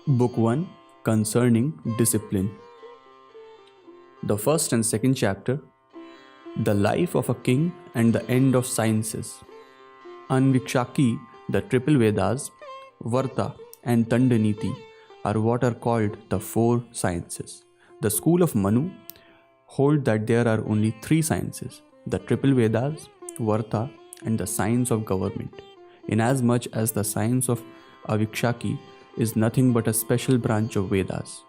Book 1 Concerning Discipline. The first and second chapter, The Life of a King and the End of Sciences. Anvikshaki, the triple Vedas, Varta and Dandaniti are what are called the four sciences. The school of Manu hold that there are only three sciences, the triple Vedas, Varta and the science of government, inasmuch as the science of Avikshaki is nothing but a special branch of Vedas.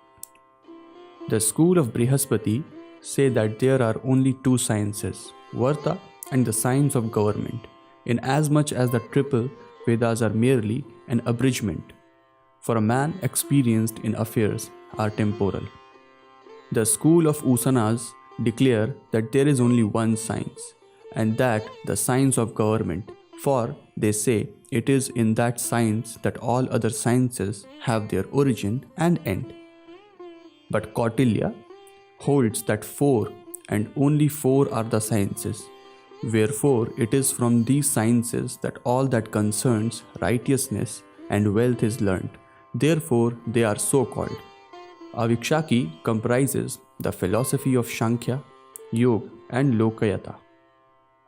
The school of Brihaspati say that there are only two sciences, Varta and the science of government, inasmuch as the triple Vedas are merely an abridgment, for a man experienced in affairs are temporal. The school of Usanas declare that there is only one science, and that the science of government, for they say it is in that science that all other sciences have their origin and end. But Kautilya holds that four and only four are the sciences, wherefore it is from these sciences that all that concerns righteousness and wealth is learnt, therefore they are so called. Avikshaki comprises the philosophy of Sankhya, Yoga and Lokayata.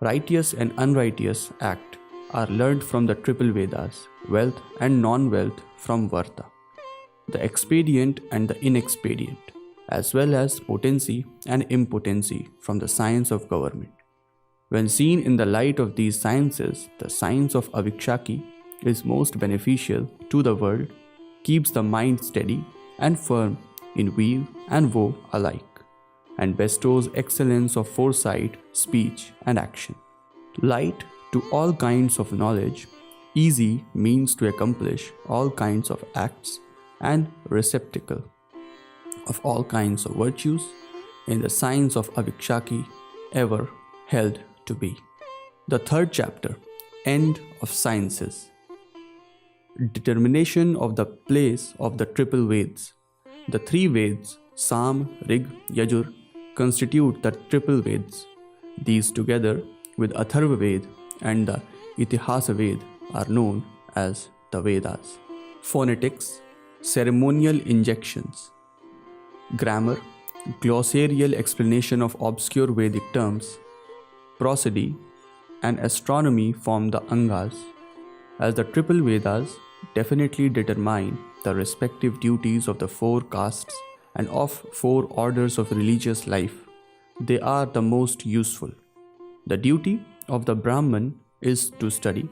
Righteous and unrighteous act are learnt from the triple Vedas, wealth and non-wealth from Varta, the expedient and the inexpedient, as well as potency and impotency from the science of government. When seen in the light of these sciences, the science of Avikshaki is most beneficial to the world, keeps the mind steady and firm in weal and woe alike, and bestows excellence of foresight, speech and action. Light to all kinds of knowledge, easy means to accomplish all kinds of acts, and receptacle of all kinds of virtues, in the science of Avikshaki ever held to be. The third chapter, End of Sciences. Determination of the place of the triple Veds. The three Veds, Sam, Rig, Yajur, constitute the triple Veds. These together with Atharva Ved and the Itihasa Ved are known as the Vedas. Phonetics, ceremonial injections. Grammar, glossarial explanation of obscure Vedic terms. Prosody and astronomy form the Angas, as the triple Vedas definitely determine the respective duties of the four castes and of four orders of religious life. They are the most useful. The duty of the Brahman is to study,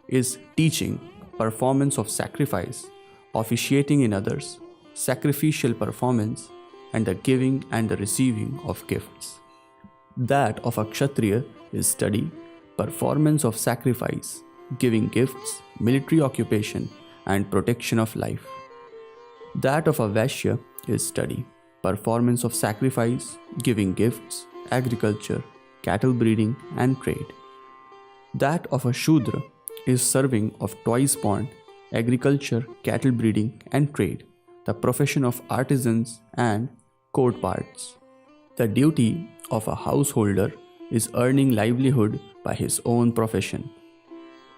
is teaching, performance of sacrifice, officiating in others, sacrificial performance, and the giving and the receiving of gifts. That of a Kshatriya is study, performance of sacrifice, giving gifts, military occupation, and protection of life. That of a Vaishya is study, performance of sacrifice, giving gifts, agriculture, cattle breeding, and trade. That of a Shudra is serving of twice pond, agriculture, cattle breeding, and trade, the profession of artisans and court parts. The duty of a householder is earning livelihood by his own profession.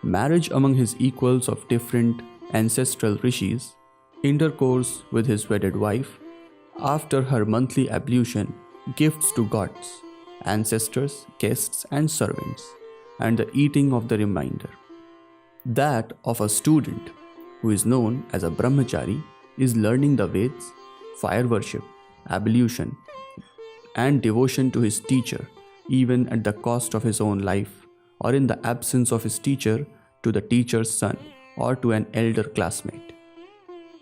Marriage among his equals of different ancestral rishis, intercourse with his wedded wife, after her monthly ablution, gifts to gods, ancestors, guests, and servants, and the eating of the remainder. That of a student, who is known as a brahmachari, is learning the Veds, fire worship, ablution, and devotion to his teacher, even at the cost of his own life, or in the absence of his teacher, to the teacher's son, or to an elder classmate.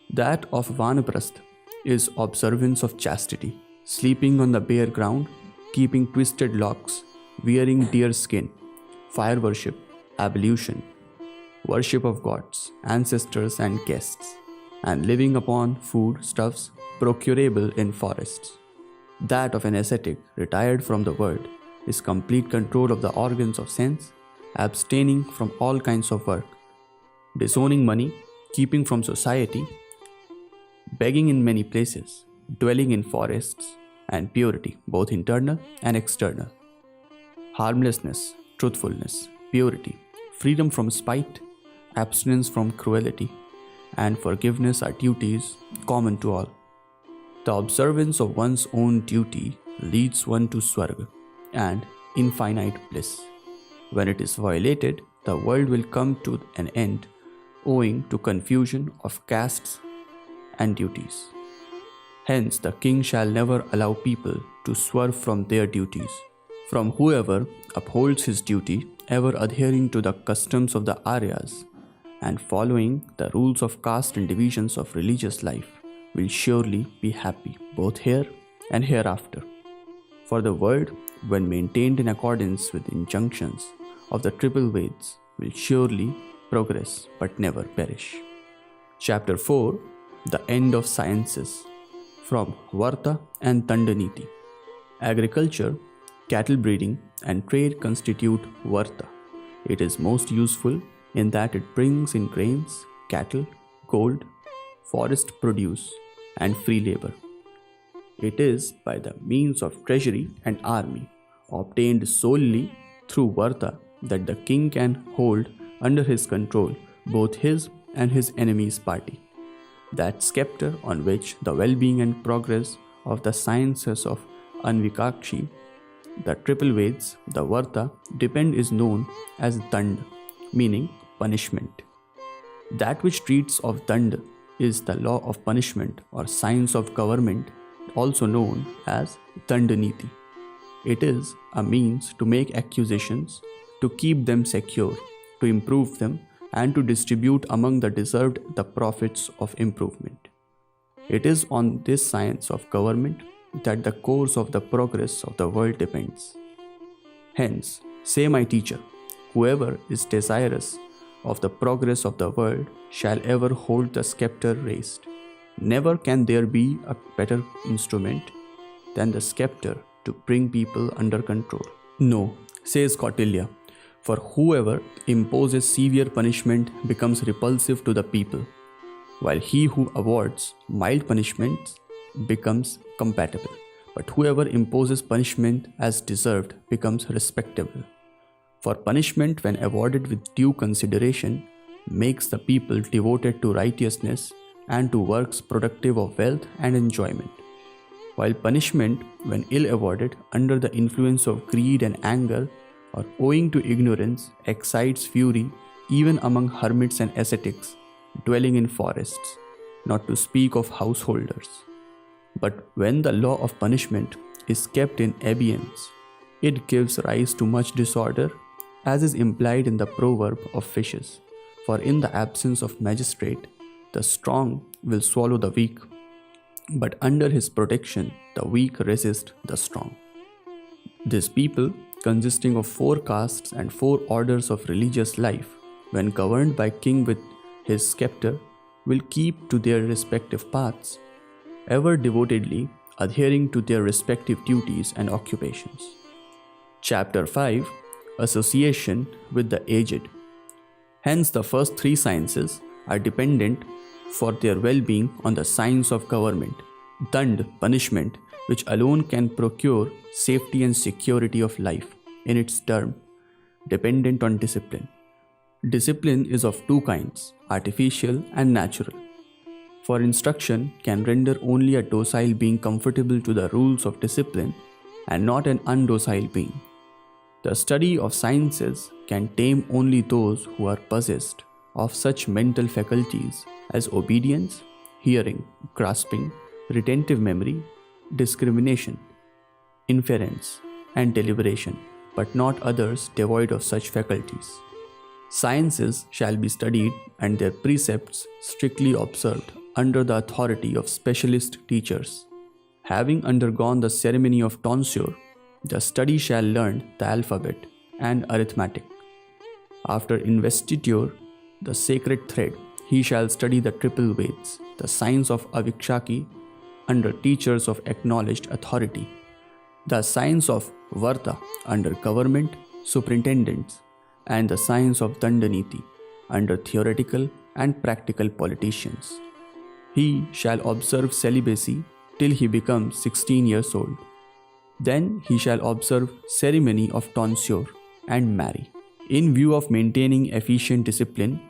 That of Vanaprastha is observance of chastity, sleeping on the bare ground, keeping twisted locks, wearing deer skin, fire worship, ablution, worship of gods, ancestors and guests, and living upon food stuffs procurable in forests. That of an ascetic retired from the world is complete control of the organs of sense, abstaining from all kinds of work, disowning money, keeping from society, begging in many places, dwelling in forests, and purity, both internal and external. Harmlessness, truthfulness, purity, freedom from spite, abstinence from cruelty, and forgiveness are duties common to all. The observance of one's own duty leads one to Swarga and infinite bliss. When it is violated, the world will come to an end owing to confusion of castes and duties. Hence, the king shall never allow people to swerve from their duties. From whoever upholds his duty, ever adhering to the customs of the Aryas and following the rules of caste and divisions of religious life, will surely be happy both here and hereafter. For the world, when maintained in accordance with injunctions of the triple Veds, will surely progress but never perish. Chapter 4, The End of Sciences, from Varta and Dandaniti. Agriculture, cattle breeding, and trade constitute Varta. It is most useful in that it brings in grains, cattle, gold, forest produce, and free labor. It is by the means of treasury and army, obtained solely through Varta, that the king can hold under his control both his and his enemy's party. That scepter on which the well-being and progress of the sciences of Anvikakshi, the triple Veds, the Varta, depend is known as Danda, meaning punishment. That which treats of Danda is the law of punishment or science of government, also known as Dandaniti. It is a means to make accusations, to keep them secure, to improve them, and to distribute among the deserved the profits of improvement. It is on this science of government that the course of the progress of the world depends. Hence, say my teacher, whoever is desirous of the progress of the world shall ever hold the scepter raised. Never can there be a better instrument than the scepter to bring people under control. No, says Kautilya, for whoever imposes severe punishment becomes repulsive to the people, while he who awards mild punishments becomes compatible. But whoever imposes punishment as deserved becomes respectable. For punishment, when awarded with due consideration, makes the people devoted to righteousness and to works productive of wealth and enjoyment. While punishment, when ill awarded under the influence of greed and anger, or owing to ignorance, excites fury even among hermits and ascetics dwelling in forests, not to speak of householders. But when the law of punishment is kept in abeyance, it gives rise to much disorder, as is implied in the proverb of fishes. For in the absence of magistrate, the strong will swallow the weak, but under his protection, the weak resist the strong. This people, consisting of 4 castes and 4 orders of religious life, when governed by king with his scepter, will keep to their respective paths, ever devotedly adhering to their respective duties and occupations. Chapter 5, Association with the Aged. Hence the first 3 sciences are dependent for their well-being on the science of government, Dand, punishment, which alone can procure safety and security of life in its term, dependent on discipline. Discipline is of 2 kinds, artificial and natural. For instruction can render only a docile being comfortable to the rules of discipline and not an undocile being. The study of sciences can tame only those who are possessed of such mental faculties as obedience, hearing, grasping, retentive memory, discrimination, inference, and deliberation, but not others devoid of such faculties. Sciences shall be studied and their precepts strictly observed under the authority of specialist teachers. Having undergone the ceremony of tonsure, the study shall learn the alphabet and arithmetic. After investiture, the sacred thread, he shall study the triple Veds, the science of Avikshaki, under teachers of acknowledged authority, the science of Varta under government superintendents, and the science of Dandaniti under theoretical and practical politicians. He shall observe celibacy till he becomes 16 years old. Then he shall observe ceremony of tonsure and marry. In view of maintaining efficient discipline,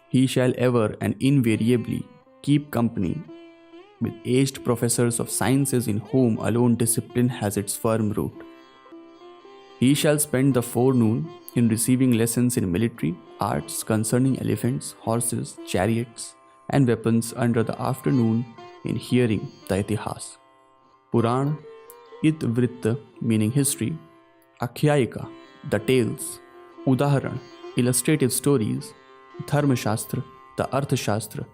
he shall ever and invariably keep company with aged professors of sciences in whom alone discipline has its firm root. He shall spend the forenoon in receiving lessons in military arts concerning elephants, horses, chariots, and weapons, under the afternoon in hearing the itihas. Puran, Itvritta meaning history, Akhyayika, the tales, Udaharan, illustrative stories, Dharmashastra, the Arthashastra,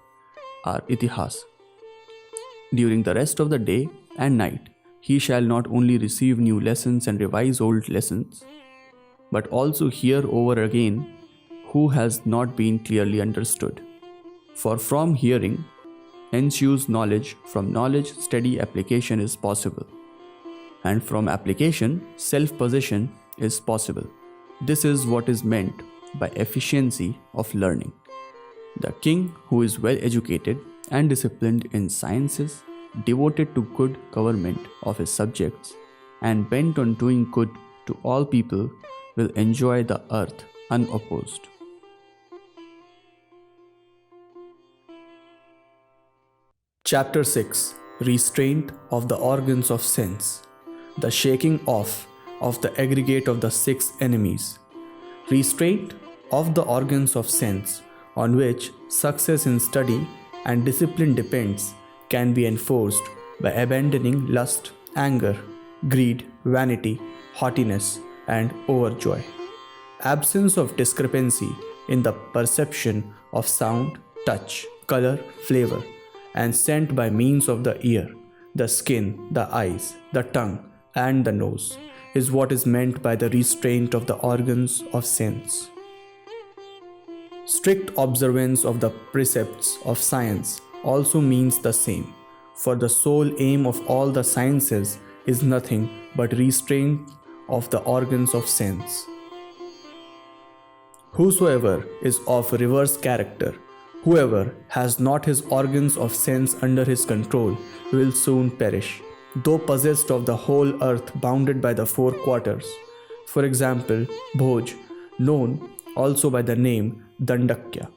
are itihas. During the rest of the day and night, he shall not only receive new lessons and revise old lessons, but also hear over again who has not been clearly understood. For from hearing ensues knowledge, from knowledge steady application is possible, and from application self-possession is possible. This is what is meant by efficiency of learning. The king who is well educated and disciplined in sciences, devoted to good government of his subjects, and bent on doing good to all people, will enjoy the earth unopposed. Chapter 6. Restraint of the organs of sense. The shaking off of the aggregate of the six enemies. Restraint of the organs of sense, on which success in study and discipline depends, can be enforced by abandoning lust, anger, greed, vanity, haughtiness, and overjoy. Absence of discrepancy in the perception of sound, touch, color, flavor, and scent by means of the ear, the skin, the eyes, the tongue, and the nose is what is meant by the restraint of the organs of sense. Strict observance of the precepts of science also means the same, for the sole aim of all the sciences is nothing but restraint of the organs of sense. Whosoever is of reverse character, whoever has not his organs of sense under his control, will soon perish, though possessed of the whole earth bounded by the four quarters. For example, Bhoj, known also by the name Dandakya,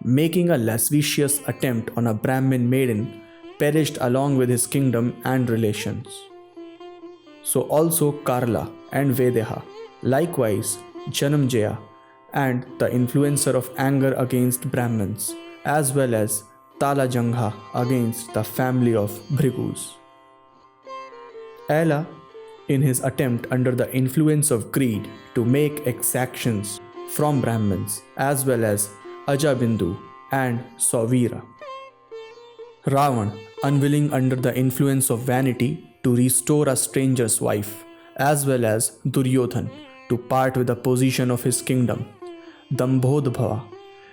making a lascivious attempt on a Brahmin maiden, perished along with his kingdom and relations. So also Karla and Vedeha, likewise Janamjaya, and the influencer of anger against Brahmins, as well as Talajangha against the family of Bhrigus. Ela, in his attempt under the influence of greed to make exactions from Brahmins, as well as Ajabindu and Savira. Ravan, unwilling under the influence of vanity to restore a stranger's wife, as well as Duryodhan to part with the position of his kingdom. Dambhodbhava,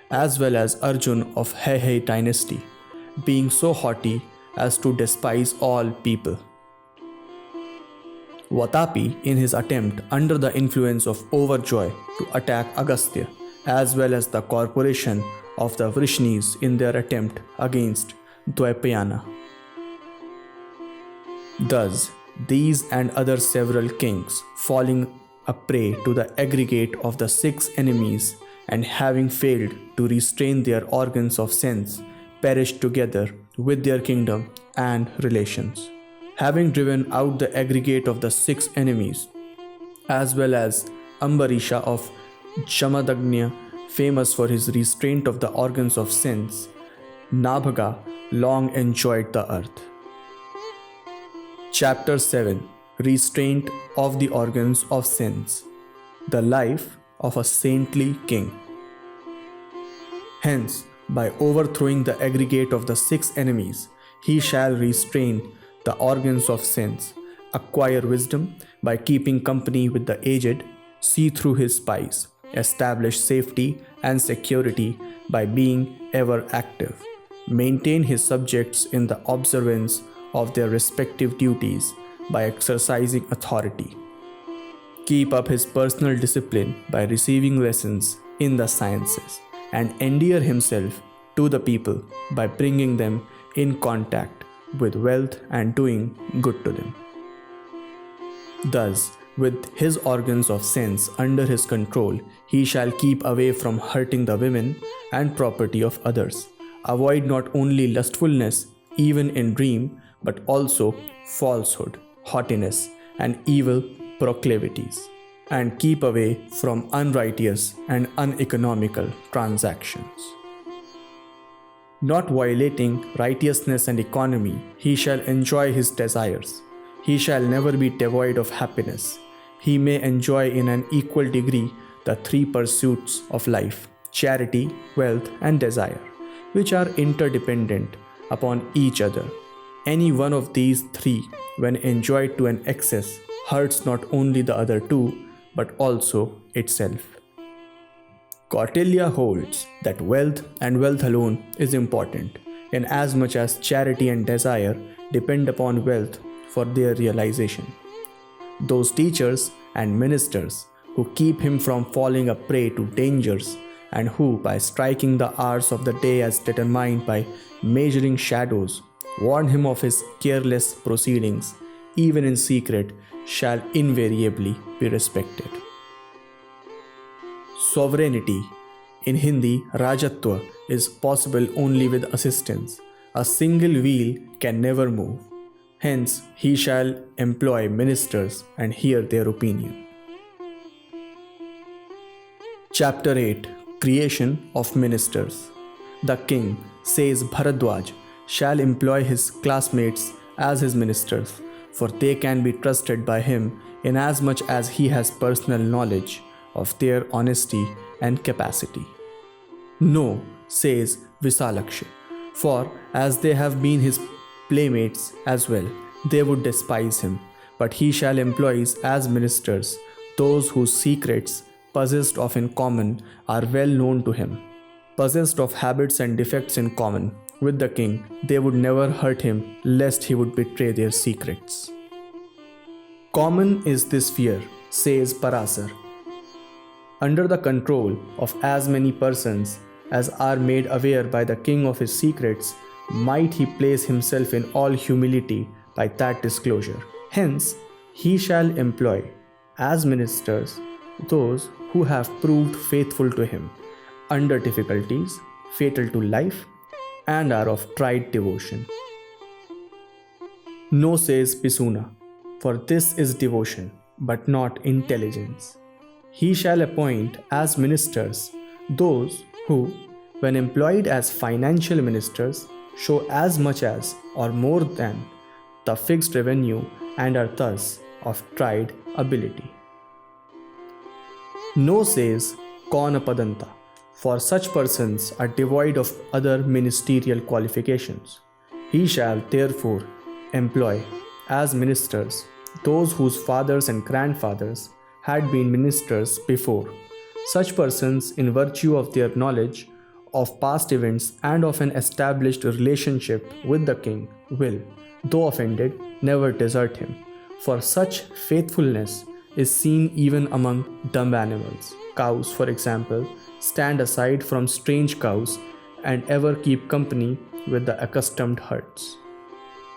as well as Arjun of Hei dynasty, being so haughty as to despise all people. Vatapi, in his attempt under the influence of overjoy to attack Agastya, as well as the corporation of the Vrishnis in their attempt against Dvaipayana. Thus, these and other several kings, falling a prey to the aggregate of the six enemies, and having failed to restrain their organs of sense, perished together with their kingdom and relations. Having driven out the aggregate of the six enemies, as well as Ambarisha of Jamadagnya, famous for his restraint of the organs of sense, Nabhaga long enjoyed the earth. Chapter 7. Restraint of the organs of sense. The life of a saintly king. Hence, by overthrowing the aggregate of the six enemies, he shall restrain the organs of sense, acquire wisdom by keeping company with the aged, see through his spies, establish safety and security by being ever active, maintain his subjects in the observance of their respective duties by exercising authority, keep up his personal discipline by receiving lessons in the sciences, and endear himself to the people by bringing them in contact with wealth and doing good to them. Thus, with his organs of sense under his control, he shall keep away from hurting the women and property of others. Avoid not only lustfulness, even in dream, but also falsehood, haughtiness, and evil proclivities, and keep away from unrighteous and uneconomical transactions. Not violating righteousness and economy, he shall enjoy his desires. He shall never be devoid of happiness. He may enjoy in an equal degree the three pursuits of life: charity, wealth, and desire, which are interdependent upon each other. Any one of these three, when enjoyed to an excess, hurts not only the other two, but also itself. Kautilya holds that wealth and wealth alone is important, inasmuch as charity and desire depend upon wealth for their realization. Those teachers and ministers who keep him from falling a prey to dangers, and who, by striking the hours of the day as determined by measuring shadows, warn him of his careless proceedings, even in secret, shall invariably be respected. Sovereignty, in Hindi, Rajatwa, is possible only with assistance. A single wheel can never move. Hence, he shall employ ministers and hear their opinion. Chapter 8: Creation of Ministers. The king, says Bharadwaj, shall employ his classmates as his ministers, for they can be trusted by him inasmuch as he has personal knowledge of their honesty and capacity. No, says Visalaksh, for as they have been his playmates as well, they would despise him, but he shall employ as ministers those whose secrets, possessed of in common, are well known to him. Possessed of habits and defects in common with the king, they would never hurt him lest he would betray their secrets. Common is this fear, says Parasar. Under the control of as many persons as are made aware by the king of his secrets, might he place himself in all humility by that disclosure. Hence, he shall employ as ministers those who have proved faithful to him under difficulties fatal to life and are of tried devotion. No, says Pisuna, for this is devotion, but not intelligence. He shall appoint as ministers those who, when employed as financial ministers, show as much as or more than the fixed revenue and are thus of tried ability. No, says Kaunapadanta, for such persons are devoid of other ministerial qualifications. He shall therefore employ as ministers those whose fathers and grandfathers had been ministers before. Such persons, in virtue of their knowledge of past events and of an established relationship with the king, will, though offended, never desert him. For such faithfulness is seen even among dumb animals. Cows, for example, stand aside from strange cows and ever keep company with the accustomed herds.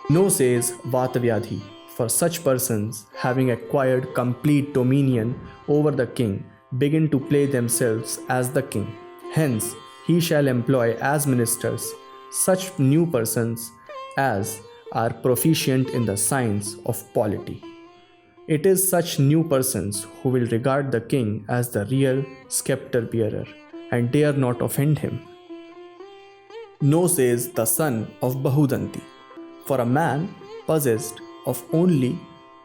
No, says Vatavyadhi, for such persons, having acquired complete dominion over the king, begin to play themselves as the king. Hence, he shall employ as ministers such new persons as are proficient in the science of polity. It is such new persons who will regard the king as the real scepter bearer and dare not offend him. No, says the son of Bahudanti, for a man possessed of only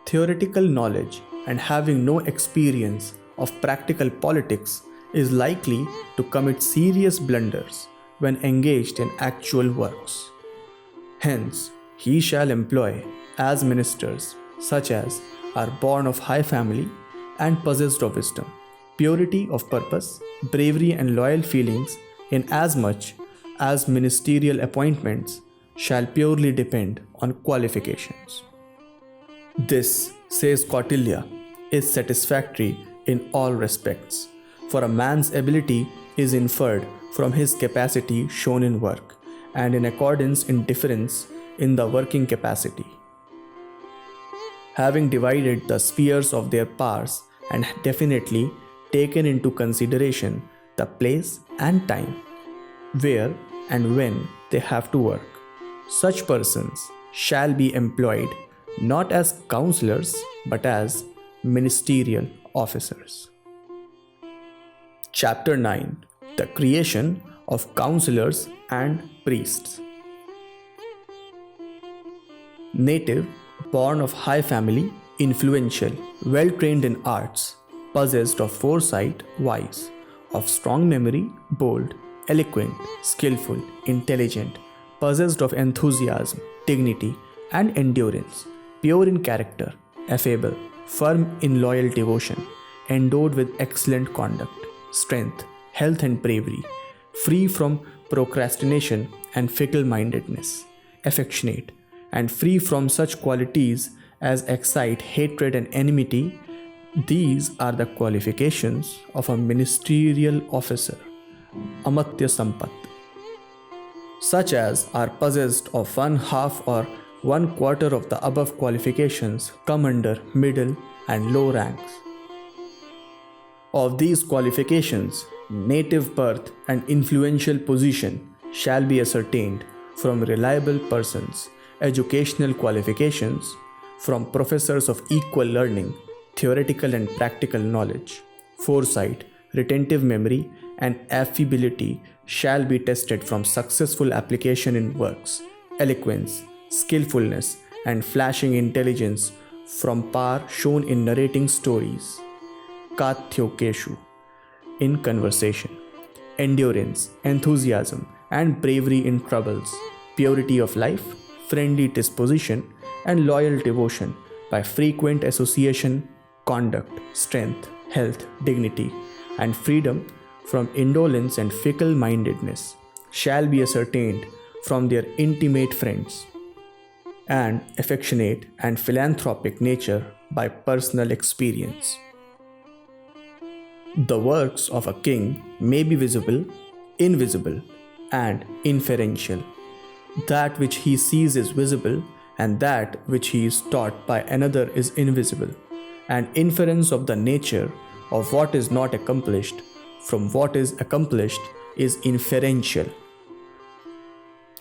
theoretical knowledge and having no experience of practical politics is likely to commit serious blunders when engaged in actual works. Hence, he shall employ as ministers such as are born of high family and possessed of wisdom, purity of purpose, bravery and loyal feelings, inasmuch as ministerial appointments shall purely depend on qualifications. This, says Kautilya, is satisfactory in all respects, for a man's ability is inferred from his capacity shown in work, and in accordance in difference in the working capacity. Having divided the spheres of their powers and definitely taken into consideration the place and time, where and when they have to work, such persons shall be employed not as counselors but as ministerial officers. Chapter 9: The creation of counselors and priests. Native, born of high family, influential, well trained in arts, possessed of foresight, wise, of strong memory, bold, eloquent, skillful, intelligent, possessed of enthusiasm, dignity, and endurance, pure in character, affable, firm in loyal devotion, endowed with excellent conduct, strength, health, and bravery, free from procrastination and fickle-mindedness, affectionate, and free from such qualities as excite hatred and enmity. These are the qualifications of a ministerial officer, Amatya Sampat, such as are possessed of one half or one quarter of the above qualifications come under middle and low ranks. Of these qualifications, native birth and influential position shall be ascertained from reliable persons, educational qualifications from professors of equal learning, theoretical and practical knowledge, foresight, retentive memory, and affability shall be tested from successful application in works, eloquence, skillfulness, and flashing intelligence from power shown in narrating stories, Katyokeshu, in conversation, endurance, enthusiasm, and bravery in troubles, purity of life, friendly disposition, and loyal devotion by frequent association, conduct, strength, health, dignity, and freedom from indolence and fickle-mindedness shall be ascertained from their intimate friends, and affectionate and philanthropic nature by personal experience. The works of a king may be visible, invisible, and inferential. That which he sees is visible, and that which he is taught by another is invisible. An inference of the nature of what is not accomplished from what is accomplished is inferential.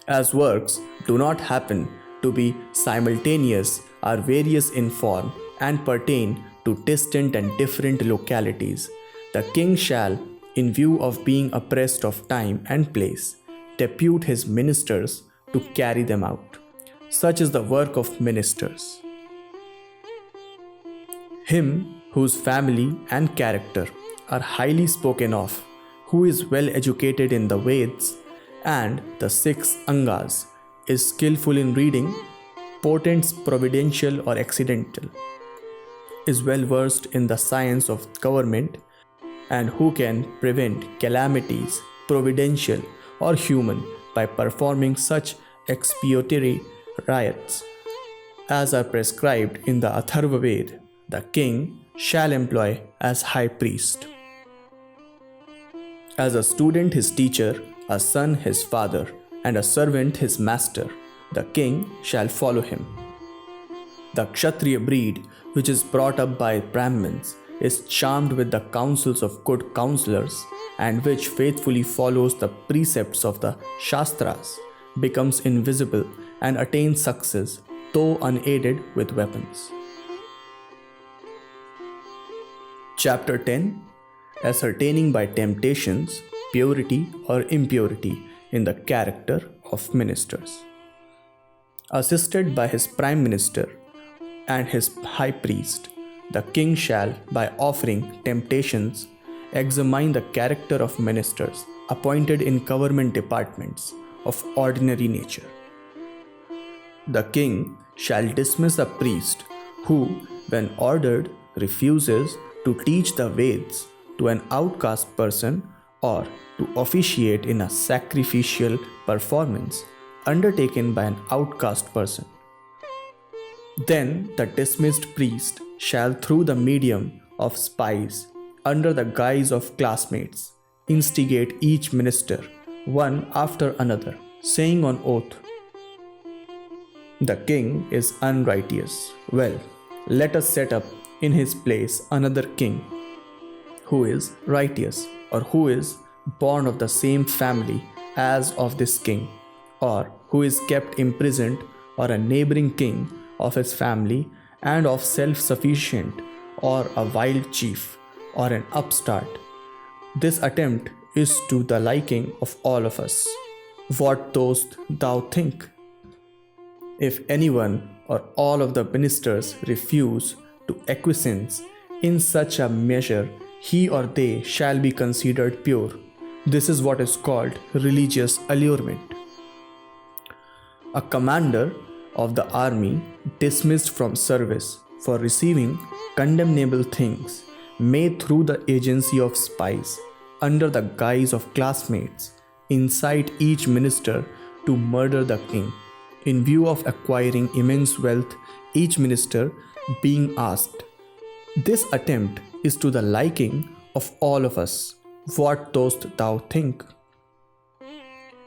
As works do not happen to be simultaneous, are various in form, and pertain to distant and different localities, the king shall, in view of being oppressed of time and place, depute his ministers to carry them out. Such is the work of ministers. Him whose family and character are highly spoken of, who is well educated in the Veds and the 6 Angas, is skillful in reading, portents providential or accidental, is well versed in the science of government, and who can prevent calamities, providential or human, by performing such expiatory rites as are prescribed in the Atharva Ved, the king shall employ as high priest. As a student his teacher, a son his father, and a servant his master, the king shall follow him. The Kshatriya breed, which is brought up by Brahmins, is charmed with the counsels of good counselors, and which faithfully follows the precepts of the Shastras, becomes invisible and attains success, though unaided with weapons. Chapter 10: Ascertaining by temptations purity or impurity in the character of ministers. Assisted by his prime minister and his high priest, the king shall, by offering temptations, examine the character of ministers appointed in government departments of ordinary nature. The king shall dismiss a priest who, when ordered, refuses to teach the Veds to an outcast person or to officiate in a sacrificial performance undertaken by an outcast person. Then the dismissed priest shall, through the medium of spies, under the guise of classmates, instigate each minister, one after another, saying on oath, The king is unrighteous. Well, let us set up in his place another king who is righteous, or who is born of the same family as of this king, or who is kept imprisoned, or a neighboring king of his family and of self-sufficient, or a wild chief, or an upstart. This attempt is to the liking of all of us. What dost thou think? If anyone or all of the ministers refuse to acquiesce in such a measure, he or they shall be considered pure. This is what is called religious allurement. A commander of the army dismissed from service for receiving condemnable things may, through the agency of spies, under the guise of classmates, incite each minister to murder the king, in view of acquiring immense wealth, each minister being asked. This attempt is to the liking of all of us. What dost thou think?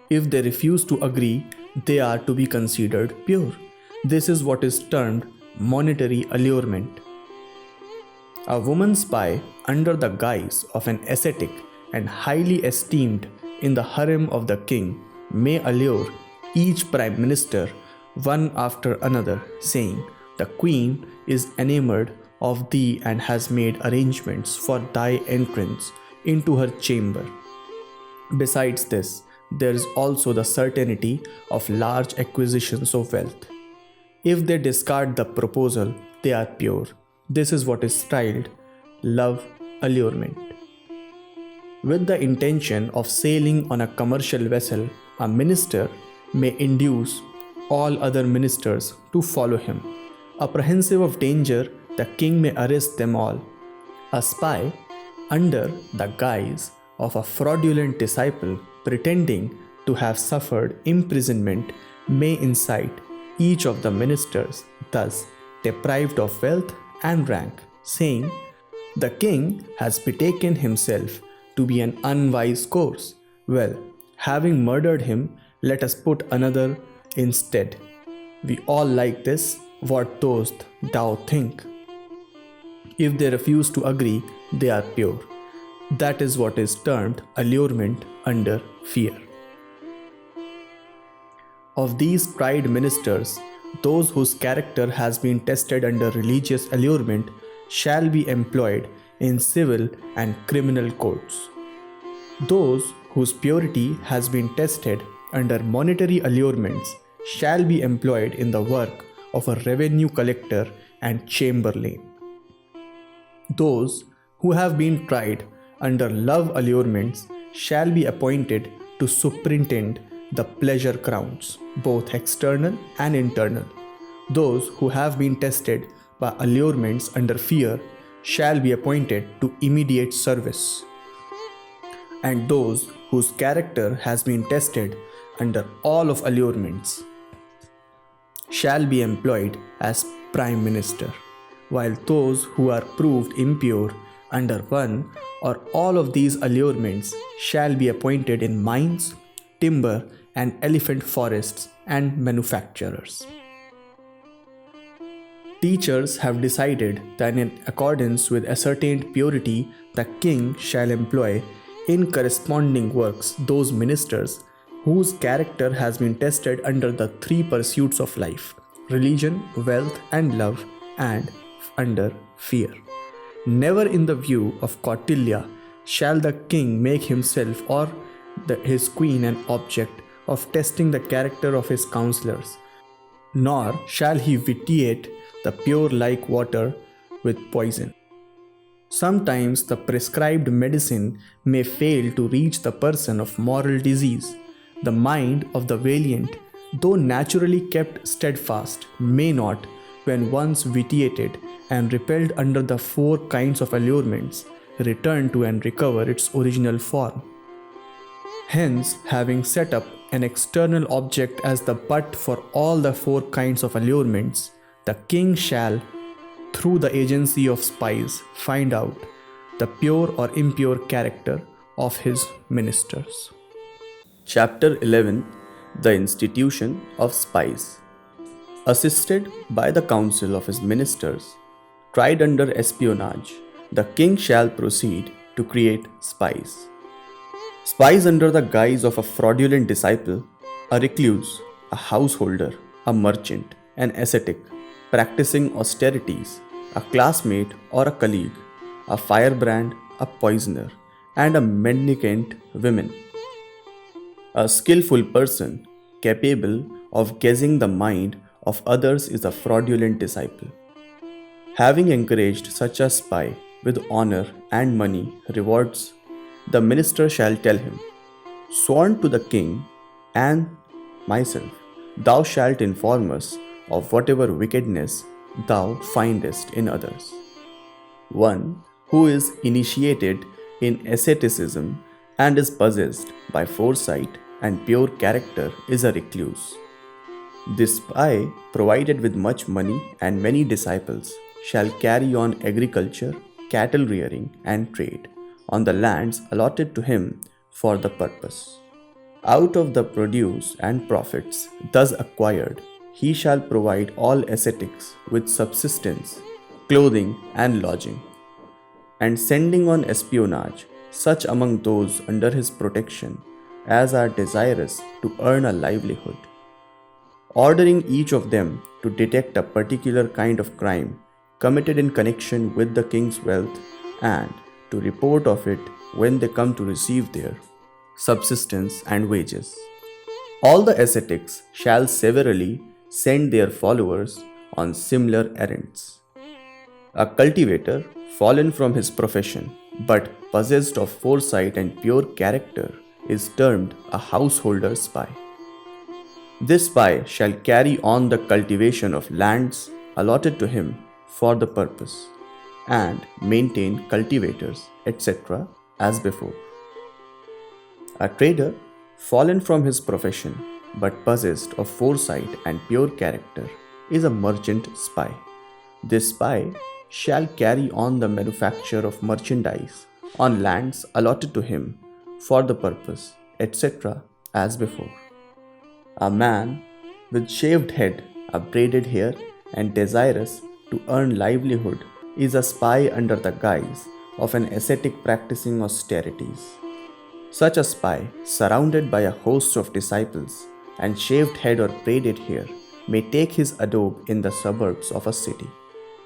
If they refuse to agree, they are to be considered pure. This is what is termed monetary allurement. A woman spy, under the guise of an ascetic and highly esteemed in the harem of the king, may allure each prime minister one after another, saying, "The queen is enamored of thee and has made arrangements for thy entrance into her chamber." Besides this, there is also the certainty of large acquisitions of wealth. If they discard the proposal, they are pure. This is what is styled love allurement. With the intention of sailing on a commercial vessel, a minister may induce all other ministers to follow him. Apprehensive of danger, the king may arrest them all. A spy, under the guise of a fraudulent disciple pretending to have suffered imprisonment, may incite each of the ministers, thus deprived of wealth and rank, saying, "The king has betaken himself to be an unwise course. Well, having murdered him, let us put another instead. We all like this. What dost thou think?" If they refuse to agree, they are pure. That is what is termed allurement under fear. Of these tried ministers, those whose character has been tested under religious allurement shall be employed in civil and criminal courts. Those whose purity has been tested under monetary allurements shall be employed in the work of a revenue collector and chamberlain. Those who have been tried under love allurements shall be appointed to superintend the pleasure grounds, both external and internal. Those who have been tested by allurements under fear shall be appointed to immediate service. And those whose character has been tested under all of allurements shall be employed as prime minister, while those who are proved impure under one or all of these allurements shall be appointed in mines, timber and elephant forests and manufacturers. Teachers have decided that in accordance with ascertained purity, the king shall employ in corresponding works those ministers whose character has been tested under the three pursuits of life: religion, wealth and love, and under fear. Never in the view of Kautilya shall the king make himself or his queen an object of testing the character of his counselors, nor shall he vitiate the pure like water with poison. Sometimes the prescribed medicine may fail to reach the person of moral disease. The mind of the valiant, though naturally kept steadfast, may not, when once vitiated and repelled under the four kinds of allurements, return to and recover its original form. Hence, having set up an external object as the butt for all the four kinds of allurements, the king shall, through the agency of spies, find out the pure or impure character of his ministers. Chapter 11. The Institution of Spies. Assisted by the council of his ministers, tried under espionage, the king shall proceed to create spies. Spies under the guise of a fraudulent disciple, a recluse, a householder, a merchant, an ascetic, practicing austerities, a classmate or a colleague, a firebrand, a poisoner, and a mendicant woman. A skillful person capable of guessing the mind of others is a fraudulent disciple. Having encouraged such a spy with honor and money rewards, the minister shall tell him, "Sworn to the king and myself, thou shalt inform us of whatever wickedness thou findest in others." One who is initiated in asceticism and is possessed by foresight and pure character is a recluse. This spy, provided with much money and many disciples, shall carry on agriculture, cattle rearing, and trade on the lands allotted to him for the purpose. Out of the produce and profits thus acquired, he shall provide all ascetics with subsistence, clothing, and lodging, and sending on espionage such among those under his protection as are desirous to earn a livelihood, ordering each of them to detect a particular kind of crime committed in connection with the king's wealth and to report of it when they come to receive their subsistence and wages. All the ascetics shall severally send their followers on similar errands. A cultivator, fallen from his profession, but possessed of foresight and pure character, is termed a householder spy. This spy shall carry on the cultivation of lands allotted to him for the purpose, and maintain cultivators, etc., as before. A trader, fallen from his profession, but possessed of foresight and pure character, is a merchant spy. This spy shall carry on the manufacture of merchandise on lands allotted to him for the purpose, etc., as before. A man with shaved head, a braided hair, and desirous to earn livelihood is a spy under the guise of an ascetic practicing austerities. Such a spy, surrounded by a host of disciples and shaved head or braided hair, may take his abode in the suburbs of a city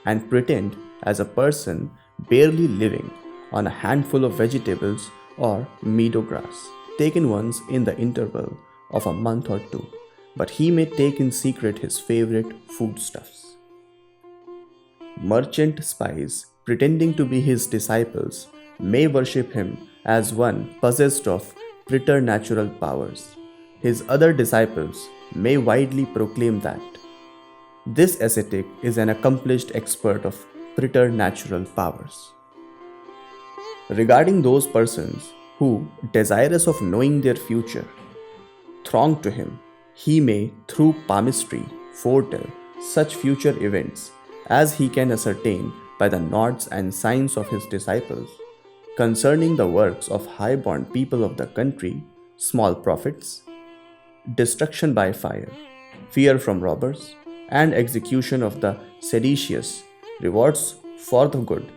and pretend as a person barely living on a handful of vegetables or meadow grass, taken once in the interval of a month or two, but he may take in secret his favorite foodstuffs. Merchant spies, pretending to be his disciples, may worship him as one possessed of preternatural powers. His other disciples may widely proclaim that this ascetic is an accomplished expert of preternatural powers. Regarding those persons who, desirous of knowing their future, throng to him, he may, through palmistry, foretell such future events as he can ascertain by the nods and signs of his disciples concerning the works of high-born people of the country, small profits, destruction by fire, fear from robbers, and execution of the seditious, rewards for the good,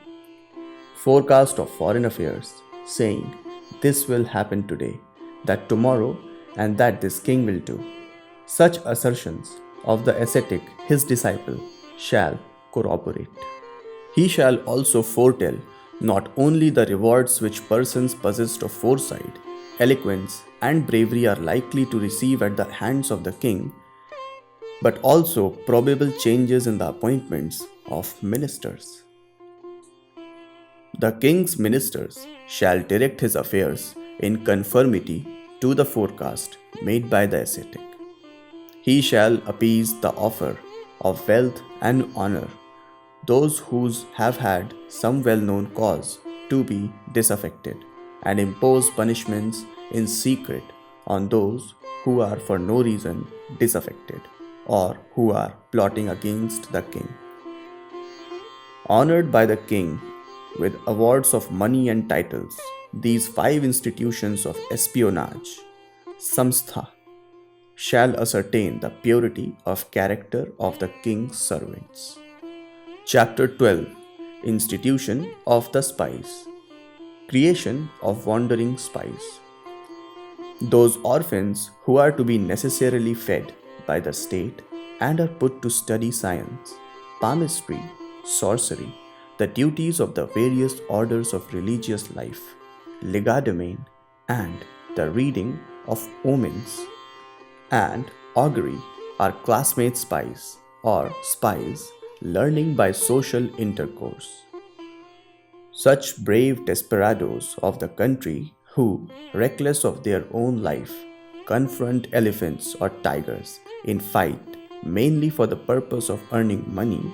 forecast of foreign affairs, saying, "This will happen today, that tomorrow, and that this king will do." Such assertions of the ascetic, his disciple, shall corroborate. He shall also foretell not only the rewards which persons possessed of foresight, eloquence, and bravery are likely to receive at the hands of the king, but also probable changes in the appointments of ministers. The king's ministers shall direct his affairs in conformity to the forecast made by the ascetic. He shall appease the offer of wealth and honor those whose have had some well-known cause to be disaffected, and impose punishments in secret on those who are for no reason disaffected, or who are plotting against the king. Honored by the king with awards of money and titles, these 5 institutions of espionage, samstha, shall ascertain the purity of character of the king's servants. Chapter 12, Institution of the Spies. Creation of wandering spies. Those orphans who are to be necessarily fed by the state and are put to study science, palmistry, sorcery, the duties of the various orders of religious life, legerdemain, and the reading of omens and augury are classmate spies or spies learning by social intercourse. Such brave desperadoes of the country who, reckless of their own life, confront elephants or tigers in fight mainly for the purpose of earning money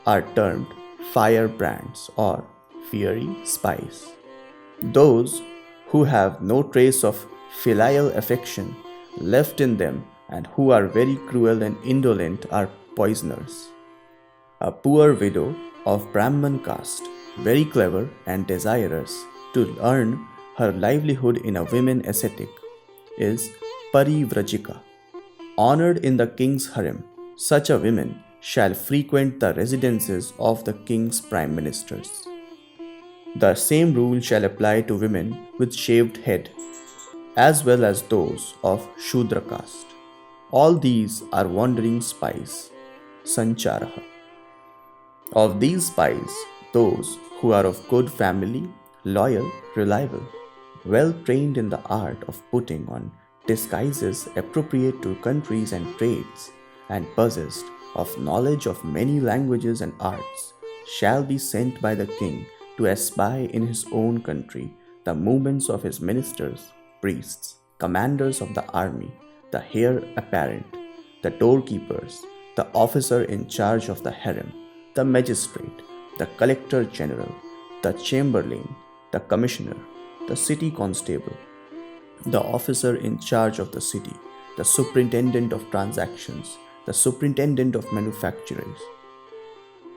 are termed firebrands or fiery spies. Those who have no trace of filial affection left in them and who are very cruel and indolent are poisoners. A poor widow of Brahman caste, very clever and desirous to earn her livelihood in a women ascetic, is parivrajika. Honored in the king's harem, such a woman shall frequent the residences of the king's prime ministers. The same rule shall apply to women with shaved head, as well as those of Shudra caste. All these are wandering spies, sancharaha. Of these spies, those who are of good family, loyal, reliable, well trained in the art of putting on disguises appropriate to countries and trades, and possessed of knowledge of many languages and arts, shall be sent by the king to espy in his own country the movements of his ministers, priests, commanders of the army, the heir apparent, the doorkeepers, the officer in charge of the harem, the magistrate, the collector general, the chamberlain, the commissioner, the city constable, the officer in charge of the city, the superintendent of transactions, the superintendent of manufacturers,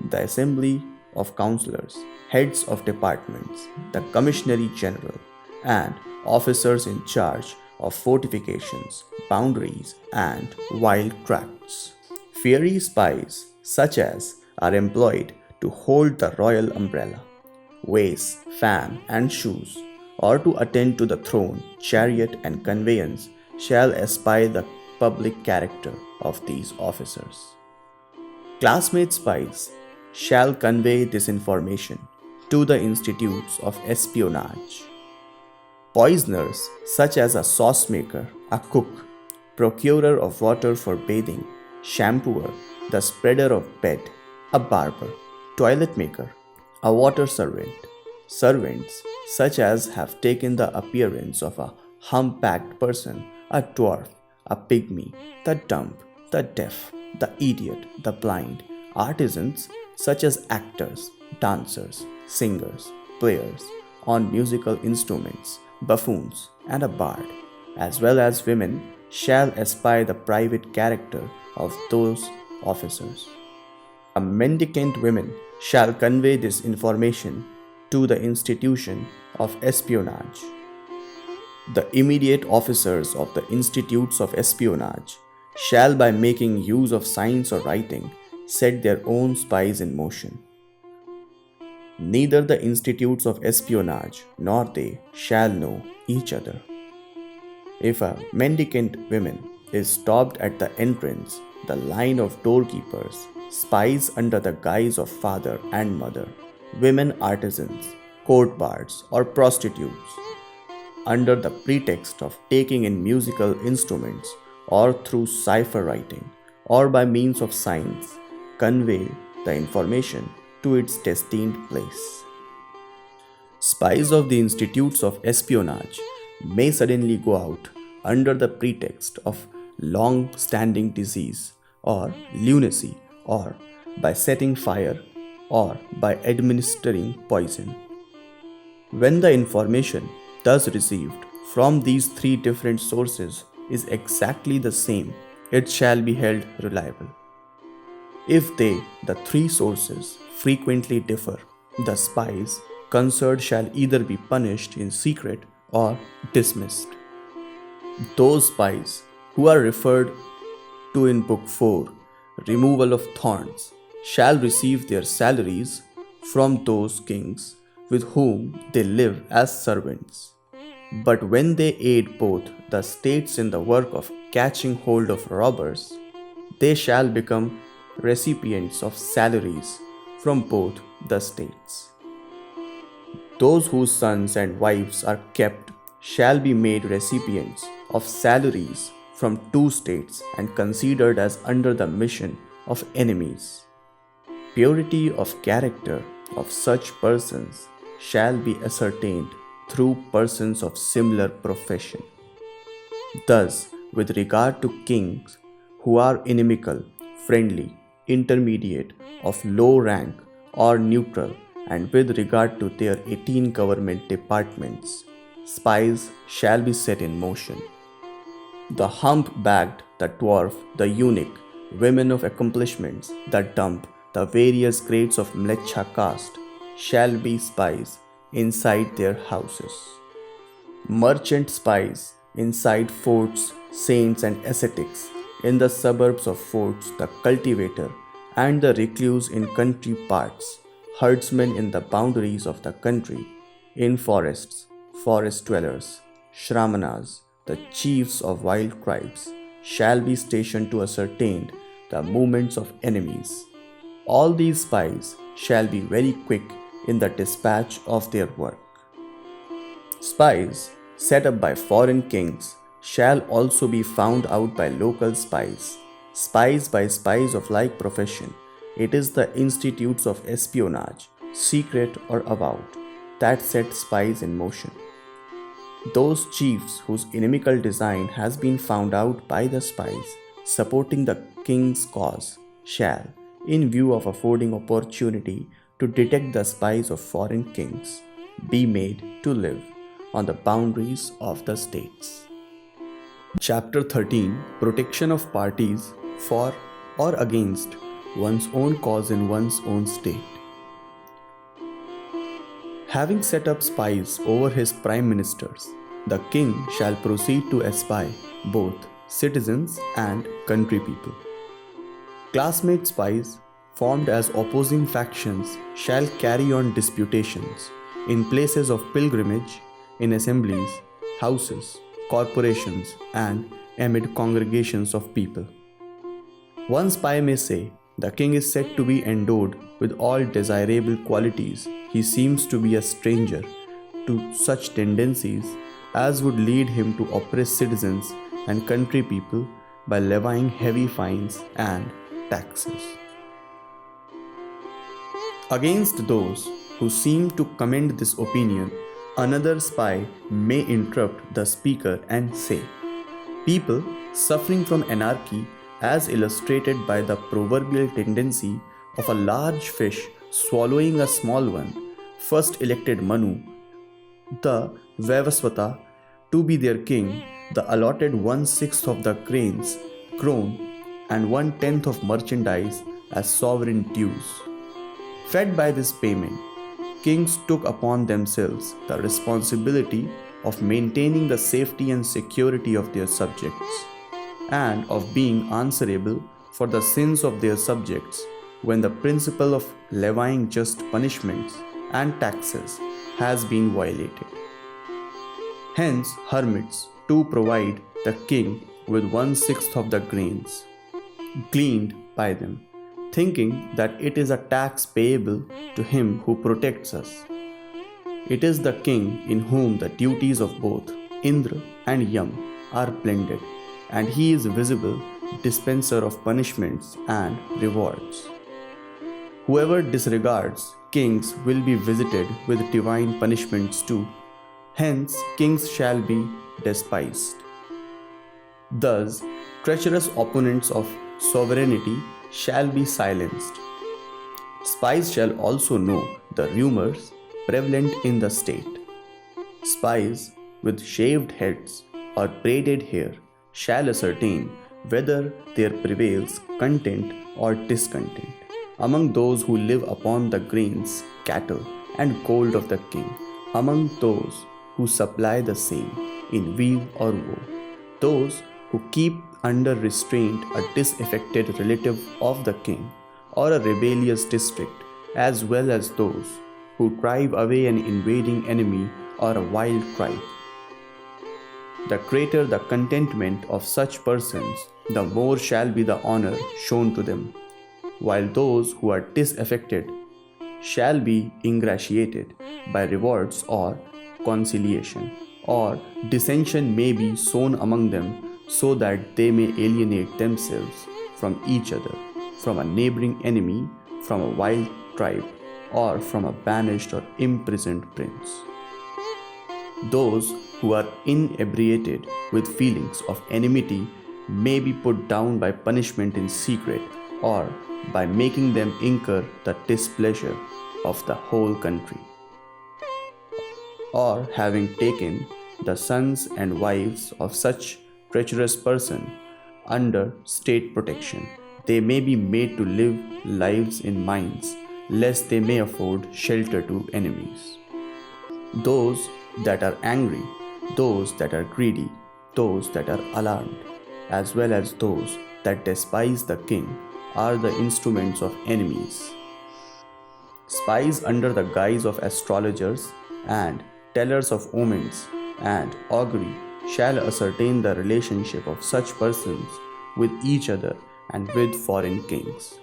the assembly of councillors, heads of departments, the commissary general, and officers in charge of fortifications, boundaries, and wild tracts. Fiery spies, such as are employed to hold the royal umbrella, vase, fan, and shoes, or to attend to the throne, chariot, and conveyance, shall espy the public character of these officers. Classmate spies shall convey this information to the institutes of espionage. Poisoners, such as a sauce maker, a cook, procurer of water for bathing, shampooer, the spreader of bed, a barber, toilet maker, a water servant, servants such as have taken the appearance of a humpbacked person, a dwarf, a pygmy, the dumb, the deaf, the idiot, the blind, artisans such as actors, dancers, singers, players on musical instruments, buffoons, and a bard, as well as women, shall espy the private character of those officers. A mendicant women shall convey this information to the institution of espionage. The immediate officers of the institutes of espionage shall, by making use of signs or writing, set their own spies in motion. Neither the institutes of espionage nor they shall know each other. If a mendicant woman is stopped at the entrance, the line of doorkeepers, spies under the guise of father and mother, women artisans, court bards, or prostitutes, under the pretext of taking in musical instruments, or through cipher writing, or by means of signs, convey the information to its destined place. Spies of the institutes of espionage may suddenly go out under the pretext of long-standing disease or lunacy, or by setting fire, or by administering poison. When the information thus received from these three different sources is exactly the same, it shall be held reliable. If they, the three sources, frequently differ, the spies concerned shall either be punished in secret or dismissed. Those spies who are referred to in Book 4, removal of thorns, shall receive their salaries from those kings with whom they live as servants. But when they aid both the states in the work of catching hold of robbers, they shall become recipients of salaries from both the states. Those whose sons and wives are kept shall be made recipients of salaries from two states and considered as under the mission of enemies. Purity of character of such persons shall be ascertained through persons of similar profession. Thus, with regard to kings who are inimical, friendly, intermediate, of low rank, or neutral, and with regard to their 18 government departments, spies shall be set in motion. The hump-backed, the dwarf, the eunuch, women of accomplishments, the dumb, the various grades of mlecha caste shall be spies inside their houses. Merchant spies inside forts, saints and ascetics, in the suburbs of forts, the cultivator and the recluse in country parts, herdsmen in the boundaries of the country, in forests, forest dwellers, shramanas, the chiefs of wild tribes, shall be stationed to ascertain the movements of enemies. All these spies shall be very quick in the dispatch of their work. Spies set up by foreign kings shall also be found out by local spies, spies by spies of like profession. It is the institutes of espionage, secret or avowed, that set spies in motion. Those chiefs whose inimical design has been found out by the spies supporting the king's cause shall, in view of affording opportunity to detect the spies of foreign kings, be made to live on the boundaries of the states. Chapter 13, Protection of Parties for or against one's own cause in one's own state. Having set up spies over his prime ministers, the king shall proceed to espy both citizens and country people. Classmate spies formed as opposing factions shall carry on disputations in places of pilgrimage, in assemblies, houses, corporations, and amid congregations of people. One spy may say, the king is said to be endowed with all desirable qualities. He seems to be a stranger to such tendencies as would lead him to oppress citizens and country people by levying heavy fines and taxes. Against those who seem to commend this opinion, another spy may interrupt the speaker and say, people suffering from anarchy, as illustrated by the proverbial tendency of a large fish swallowing a small one, first elected Manu, the Vaivasvata, to be their king, the allotted 1/6 of the grains, grown, and 1/10 of merchandise as sovereign dues. Fed by this payment, kings took upon themselves the responsibility of maintaining the safety and security of their subjects, and of being answerable for the sins of their subjects when the principle of levying just punishments and taxes has been violated. Hence, hermits too provide the king with 1/6 of the grains gleaned by them, thinking that it is a tax payable to him who protects us. It is the king in whom the duties of both Indra and Yam are blended, and he is visible dispenser of punishments and rewards. Whoever disregards kings will be visited with divine punishments too. Hence, kings shall be despised. Thus, treacherous opponents of sovereignty shall be silenced. Spies shall also know the rumors prevalent in the state. Spies with shaved heads or braided hair shall ascertain whether there prevails content or discontent among those who live upon the grains, cattle, and gold of the king, among those who supply the same in weal or woe, those who keep under restraint a disaffected relative of the king or a rebellious district, as well as those who drive away an invading enemy or a wild tribe. The greater the contentment of such persons, the more shall be the honor shown to them, while those who are disaffected shall be ingratiated by rewards or conciliation, or dissension may be sown among them so that they may alienate themselves from each other, from a neighboring enemy, from a wild tribe, or from a banished or imprisoned prince. Those who are inebriated with feelings of enmity may be put down by punishment in secret or by making them incur the displeasure of the whole country. Or having taken the sons and wives of such treacherous person under state protection, they may be made to live lives in mines, lest they may afford shelter to enemies. Those that are angry, those that are greedy, those that are alarmed, as well as those that despise the king, are the instruments of enemies. Spies under the guise of astrologers and tellers of omens and augury shall ascertain the relationship of such persons with each other and with foreign kings.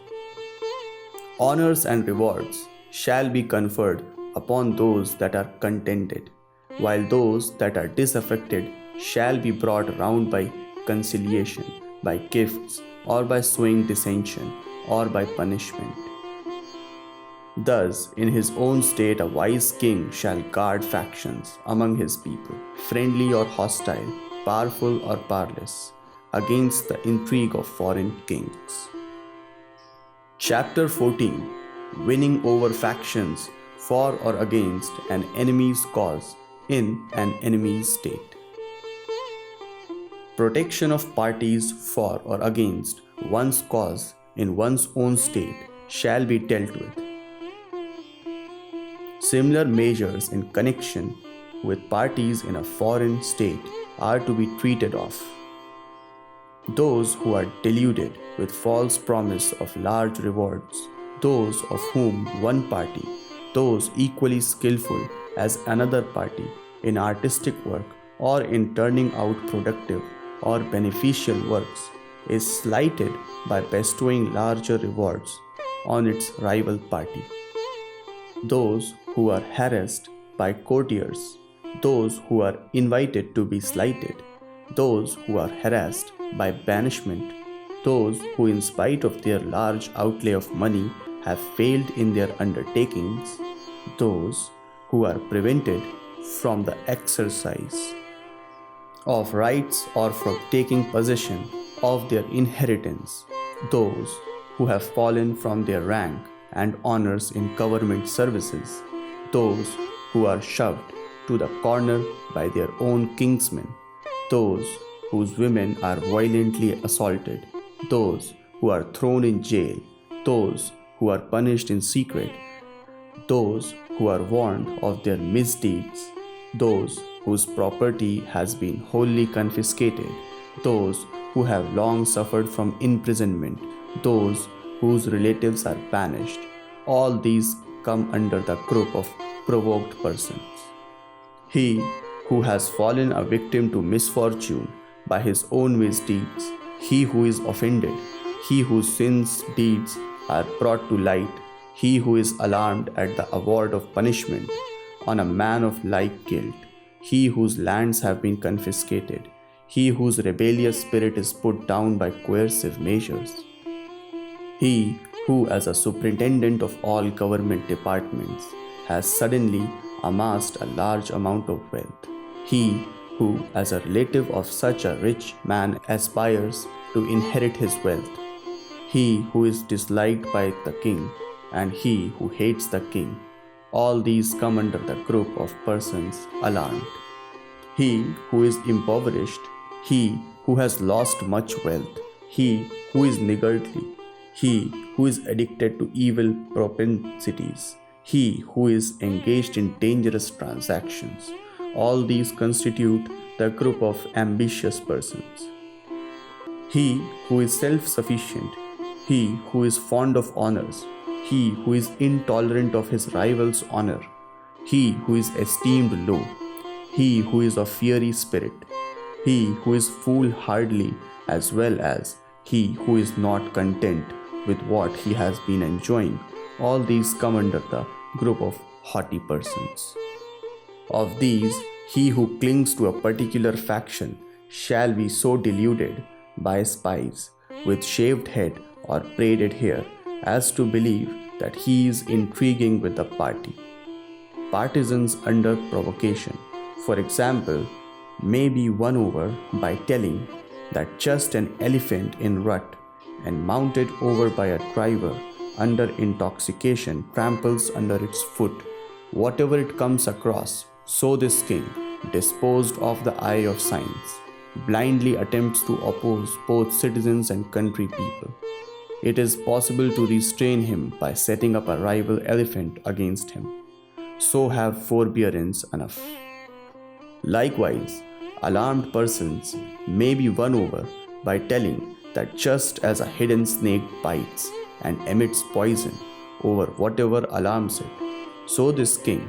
Honors and rewards shall be conferred upon those that are contented, while those that are disaffected shall be brought round by conciliation, by gifts, or by sowing dissension, or by punishment. Thus, in his own state, a wise king shall guard factions among his people, friendly or hostile, powerful or powerless, against the intrigue of foreign kings. Chapter 14. Winning over factions for or against an enemy's cause in an enemy's state. Protection of parties for or against one's cause in one's own state shall be dealt with. Similar measures in connection with parties in a foreign state are to be treated of. Those who are deluded with false promise of large rewards, those of whom one party, those equally skillful as another party in artistic work or in turning out productive or beneficial works, is slighted by bestowing larger rewards on its rival party. Those who are harassed by courtiers, those who are invited to be slighted, those who are harassed by banishment, those who in spite of their large outlay of money have failed in their undertakings, those who are prevented from the exercise of rights or from taking possession of their inheritance, those who have fallen from their rank and honors in government services, those who are shoved to the corner by their own kinsmen, those whose women are violently assaulted, those who are thrown in jail, those who are punished in secret, those who are warned of their misdeeds, those whose property has been wholly confiscated, those who have long suffered from imprisonment, those whose relatives are banished. All these come under the group of provoked persons. He who has fallen a victim to misfortune by his own misdeeds, he who is offended, he whose sins deeds are brought to light, he who is alarmed at the award of punishment on a man of like guilt, he whose lands have been confiscated, he whose rebellious spirit is put down by coercive measures, he who as a superintendent of all government departments has suddenly amassed a large amount of wealth, he who as a relative of such a rich man aspires to inherit his wealth, he who is disliked by the king, and he who hates the king, all these come under the group of persons alarmed. He who is impoverished, he who has lost much wealth, he who is niggardly, he who is addicted to evil propensities, he who is engaged in dangerous transactions, all these constitute the group of ambitious persons. he who is self-sufficient, he who is fond of honors, he who is intolerant of his rival's honor, he who is esteemed low, he who is of fiery spirit, he who is foolhardy, as well as he who is not content with what he has been enjoying, all these come under the group of haughty persons. Of these, he who clings to a particular faction shall be so deluded by spies with shaved head or braided hair as to believe that he is intriguing with the party. Partisans under provocation, for example, may be won over by telling that just an elephant in rut and mounted over by a driver under intoxication tramples under its foot whatever it comes across. So this king, disposed of the eye of science, blindly attempts to oppose both citizens and country people. It is possible to restrain him by setting up a rival elephant against him. So have forbearance enough. Likewise, alarmed persons may be won over by telling that just as a hidden snake bites and emits poison over whatever alarms it, so this king,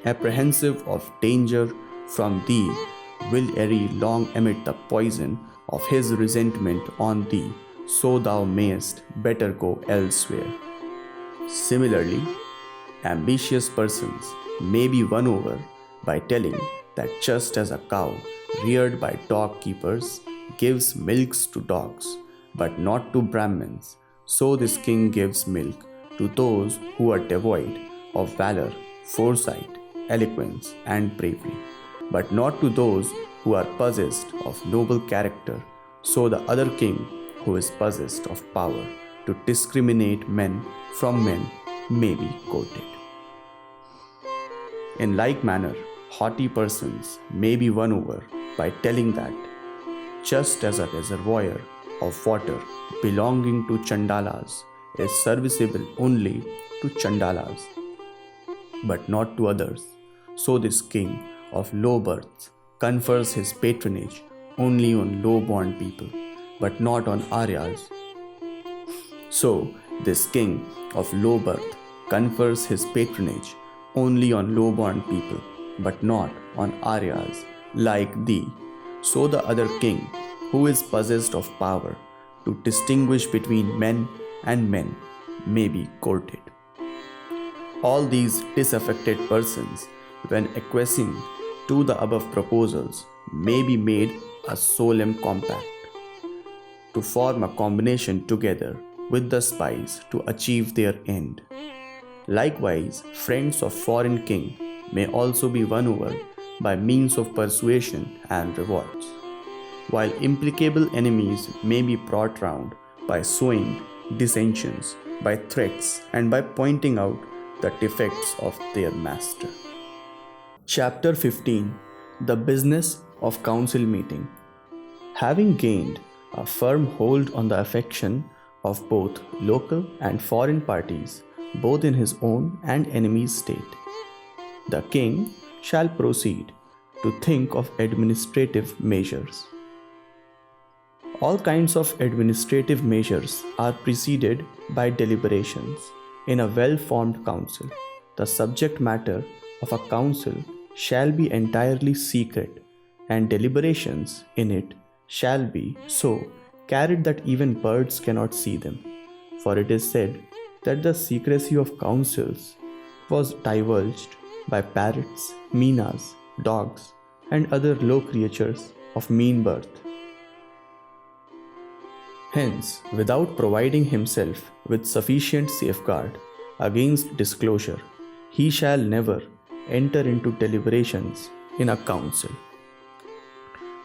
apprehensive of danger from thee, will ere long emit the poison of his resentment on thee, so thou mayest better go elsewhere. Similarly, ambitious persons may be won over by telling that just as a cow reared by dog keepers gives milks to dogs, but not to Brahmins, so this king gives milk to those who are devoid of valor, foresight, eloquence, and bravery, but not to those who are possessed of noble character, so the other king who is possessed of power to discriminate men from men may be quoted. In like manner, haughty persons may be won over by telling that just as a reservoir of water belonging to Chandalas is serviceable only to Chandalas, but not to others, so this king of low birth confers his patronage only on low-born people, but not on Aryas. So this king of low birth confers his patronage only on low-born people, but not on Aryas like thee. So the other king, who is possessed of power to distinguish between men and men, may be courted. All these disaffected persons, when acquiescing to the above proposals, may be made a solemn compact to form a combination together with the spies to achieve their end. Likewise, friends of foreign king may also be won over by means of persuasion and rewards, while implicable enemies may be brought round by sowing dissensions, by threats, and by pointing out the defects of their master. Chapter 15. The Business of Council Meeting. Having gained a firm hold on the affection of both local and foreign parties, both in his own and enemy's state, the king shall proceed to think of administrative measures. All kinds of administrative measures are preceded by deliberations in a well-formed council. The subject matter of a council shall be entirely secret, and deliberations in it shall be so carried that even birds cannot see them. For it is said that the secrecy of councils was divulged by parrots, minas, dogs, and other low creatures of mean birth. Hence, without providing himself with sufficient safeguard against disclosure, he shall never enter into deliberations in a council.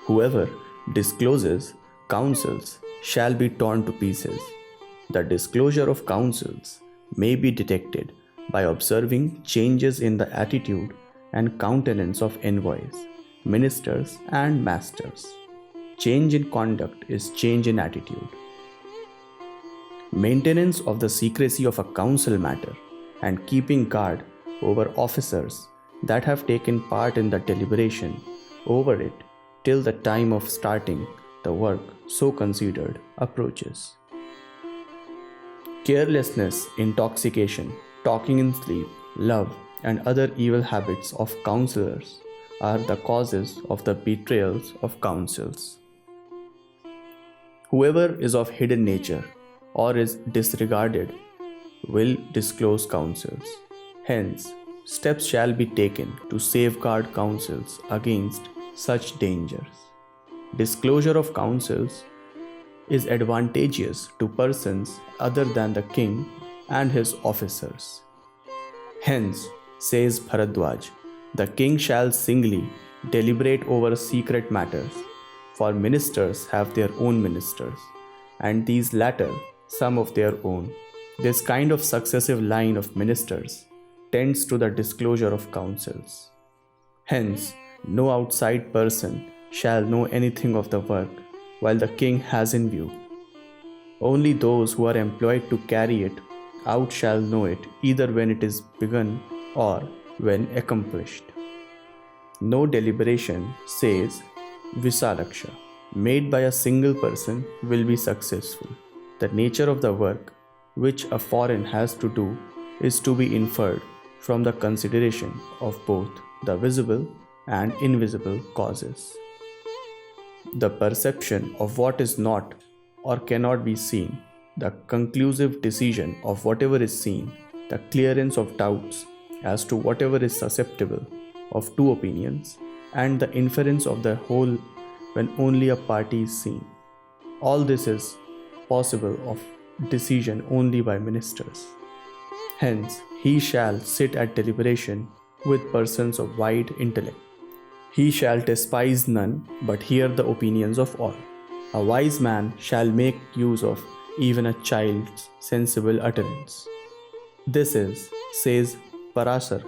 Whoever discloses councils shall be torn to pieces. The disclosure of councils may be detected by observing changes in the attitude and countenance of envoys, ministers, and masters. Change in conduct is change in attitude. Maintenance of the secrecy of a council matter and keeping guard over officers that have taken part in the deliberation over it till the time of starting the work so considered approaches. Carelessness, intoxication, talking in sleep, love, and other evil habits of counselors are the causes of the betrayals of counsels. Whoever is of hidden nature or is disregarded will disclose counsels. Hence, steps shall be taken to safeguard counsels against such dangers. Disclosure of counsels is advantageous to persons other than the king and his officers. Hence, says Bharadwaj, the king shall singly deliberate over secret matters, for ministers have their own ministers, and these latter some of their own. This kind of successive line of ministers tends to the disclosure of counsels. Hence, no outside person shall know anything of the work while the king has in view. Only those who are employed to carry it out shall know it, either when it is begun or when accomplished. No deliberation, says Visalaksha, made by a single person will be successful. The nature of the work which a foreign has to do is to be inferred from the consideration of both the visible and invisible causes. The perception of what is not or cannot be seen, the conclusive decision of whatever is seen, the clearance of doubts as to whatever is susceptible of two opinions, and the inference of the whole when only a party is seen. All this is possible of decision only by ministers. Hence, he shall sit at deliberation with persons of wide intellect. He shall despise none, but hear the opinions of all. A wise man shall make use of even a child's sensible utterance. This is, says Parasar,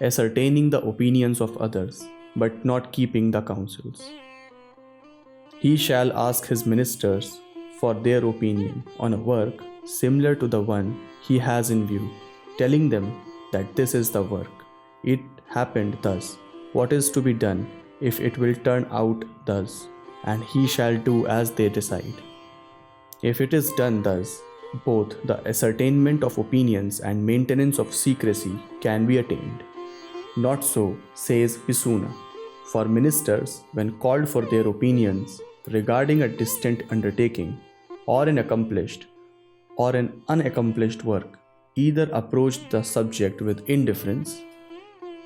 ascertaining the opinions of others, but not keeping the counsels. He shall ask his ministers for their opinion on a work similar to the one he has in view, telling them that this is the work. It happened thus. What is to be done if it will turn out thus? And he shall do as they decide. If it is done thus, both the ascertainment of opinions and maintenance of secrecy can be attained. Not so, says Pisuna, for ministers, when called for their opinions regarding a distant undertaking, or an accomplished or an unaccomplished work, either approach the subject with indifference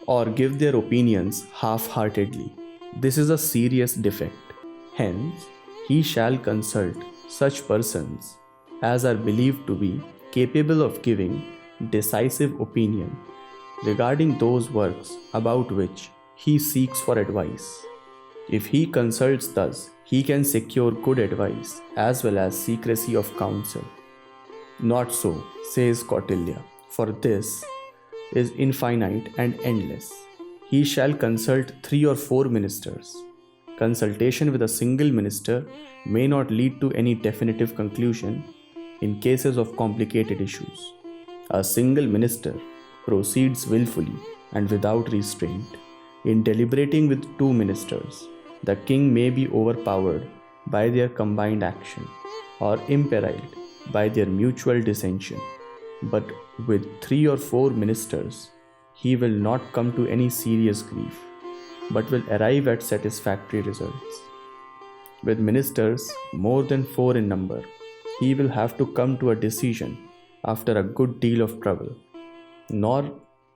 or give their opinions half-heartedly. This is a serious defect. Hence, he shall consult such persons as are believed to be capable of giving decisive opinion regarding those works about which he seeks for advice. If he consults thus, he can secure good advice as well as secrecy of counsel. Not so, says Kautilya, for this is infinite and endless. He shall consult 3 or 4 ministers. Consultation with a single minister may not lead to any definitive conclusion in cases of complicated issues. A single minister proceeds willfully and without restraint. In deliberating with 2 ministers, the king may be overpowered by their combined action or imperiled by their mutual dissension. But with 3 or 4 ministers, he will not come to any serious grief, but will arrive at satisfactory results. With ministers more than 4 in number, he will have to come to a decision after a good deal of trouble, nor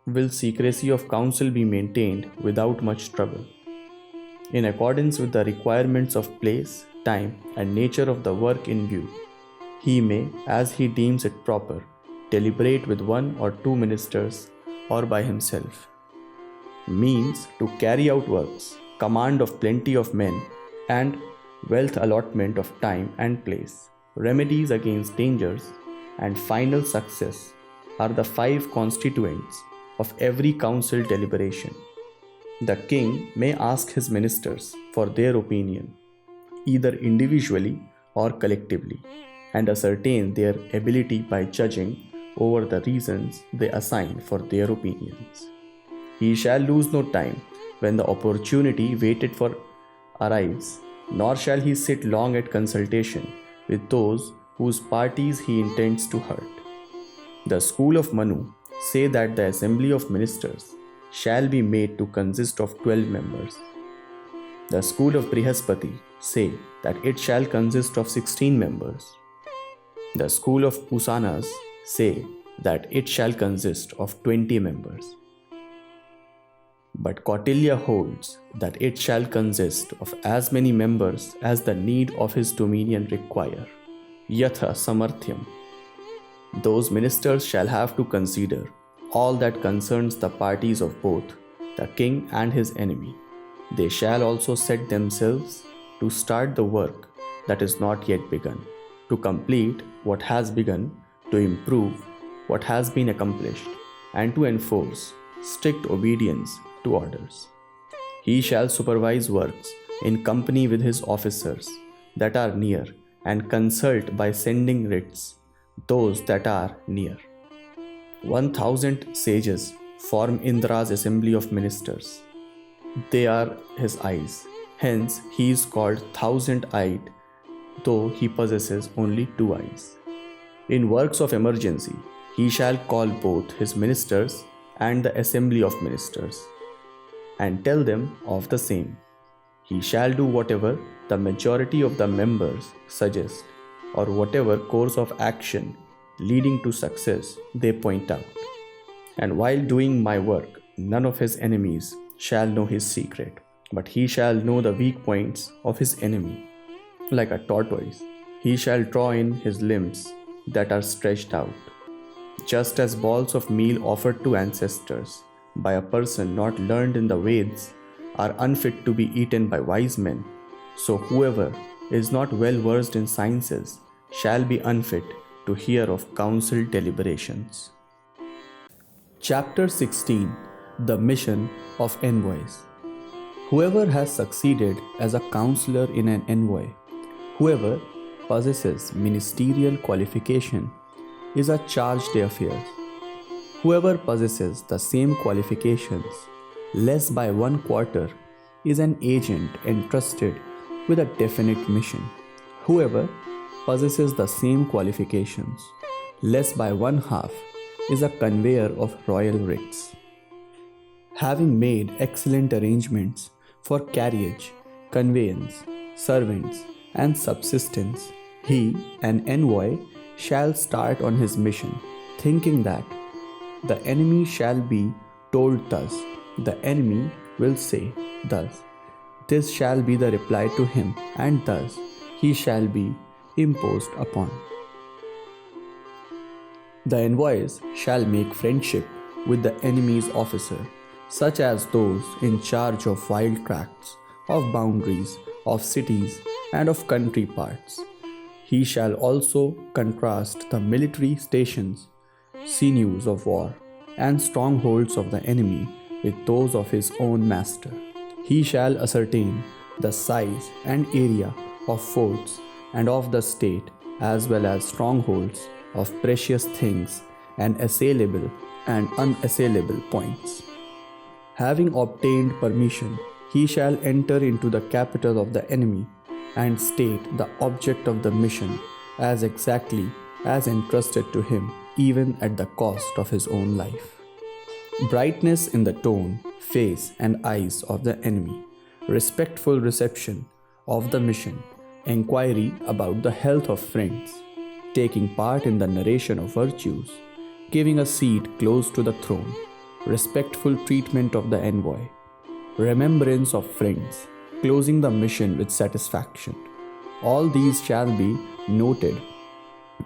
will secrecy of counsel be maintained without much trouble. In accordance with the requirements of place, time, and nature of the work in view, he may, as he deems it proper, deliberate with 1 or 2 ministers or by himself. Means to carry out works, command of plenty of men, and wealth allotment of time and place, remedies against dangers, and final success are the 5 constituents of every council deliberation. The king may ask his ministers for their opinion, either individually or collectively, and ascertain their ability by judging over the reasons they assign for their opinions. He shall lose no time when the opportunity waited for arrives nor shall he sit long at consultation with those whose parties he intends to hurt. The school of Manu say that the assembly of ministers shall be made to consist of 12 members. The school of Brihaspati say that it shall consist of 16 members. The school of Pusanas say that it shall consist of 20 members. But Kautilya holds that it shall consist of as many members as the need of his dominion require. Yatha samarthyam. Those ministers shall have to consider all that concerns the parties of both the king and his enemy. They shall also set themselves to start the work that is not yet begun, to complete what has begun, to improve what has been accomplished, and to enforce strict obedience to orders. He shall supervise works in company with his officers that are near, and consult by sending writs those that are near. 1,000 sages form Indra's assembly of ministers. They are his eyes. Hence, he is called 1,000-eyed, though he possesses only 2 eyes. In works of emergency, he shall call both his ministers and the assembly of ministers, and tell them of the same. He shall do whatever the majority of the members suggest, or whatever course of action leading to success they point out. And while doing my work, none of his enemies shall know his secret, but he shall know the weak points of his enemy. Like a tortoise, he shall draw in his limbs that are stretched out. Just as balls of meal offered to ancestors by a person not learned in the Veds are unfit to be eaten by wise men, so whoever is not well versed in sciences shall be unfit to hear of council deliberations. Chapter 16. The Mission of Envoys. Whoever has succeeded as a counselor in an envoy, whoever possesses ministerial qualification, is a charge d'affaires. Whoever possesses the same qualifications, less by 1/4, is an agent entrusted with a definite mission. Whoever possesses the same qualifications, less by 1/2, is a conveyor of royal writs. Having made excellent arrangements for carriage, conveyance, servants, and subsistence, he, an envoy, shall start on his mission, thinking that the enemy shall be told thus, the enemy will say thus, this shall be the reply to him, and thus he shall be imposed upon. The envoys shall make friendship with the enemy's officer, such as those in charge of wild tracts, of boundaries, of cities, and of country parts. He shall also contrast the military stations, sinews of war, and strongholds of the enemy with those of his own master. He shall ascertain the size and area of forts and of the state, as well as strongholds of precious things and assailable and unassailable points. Having obtained permission, he shall enter into the capital of the enemy and state the object of the mission as exactly as entrusted to him, even at the cost of his own life. Brightness in the tone, face, and eyes of the enemy, respectful reception of the mission, inquiry about the health of friends, taking part in the narration of virtues, giving a seat close to the throne, respectful treatment of the envoy, remembrance of friends, closing the mission with satisfaction. All these shall be noted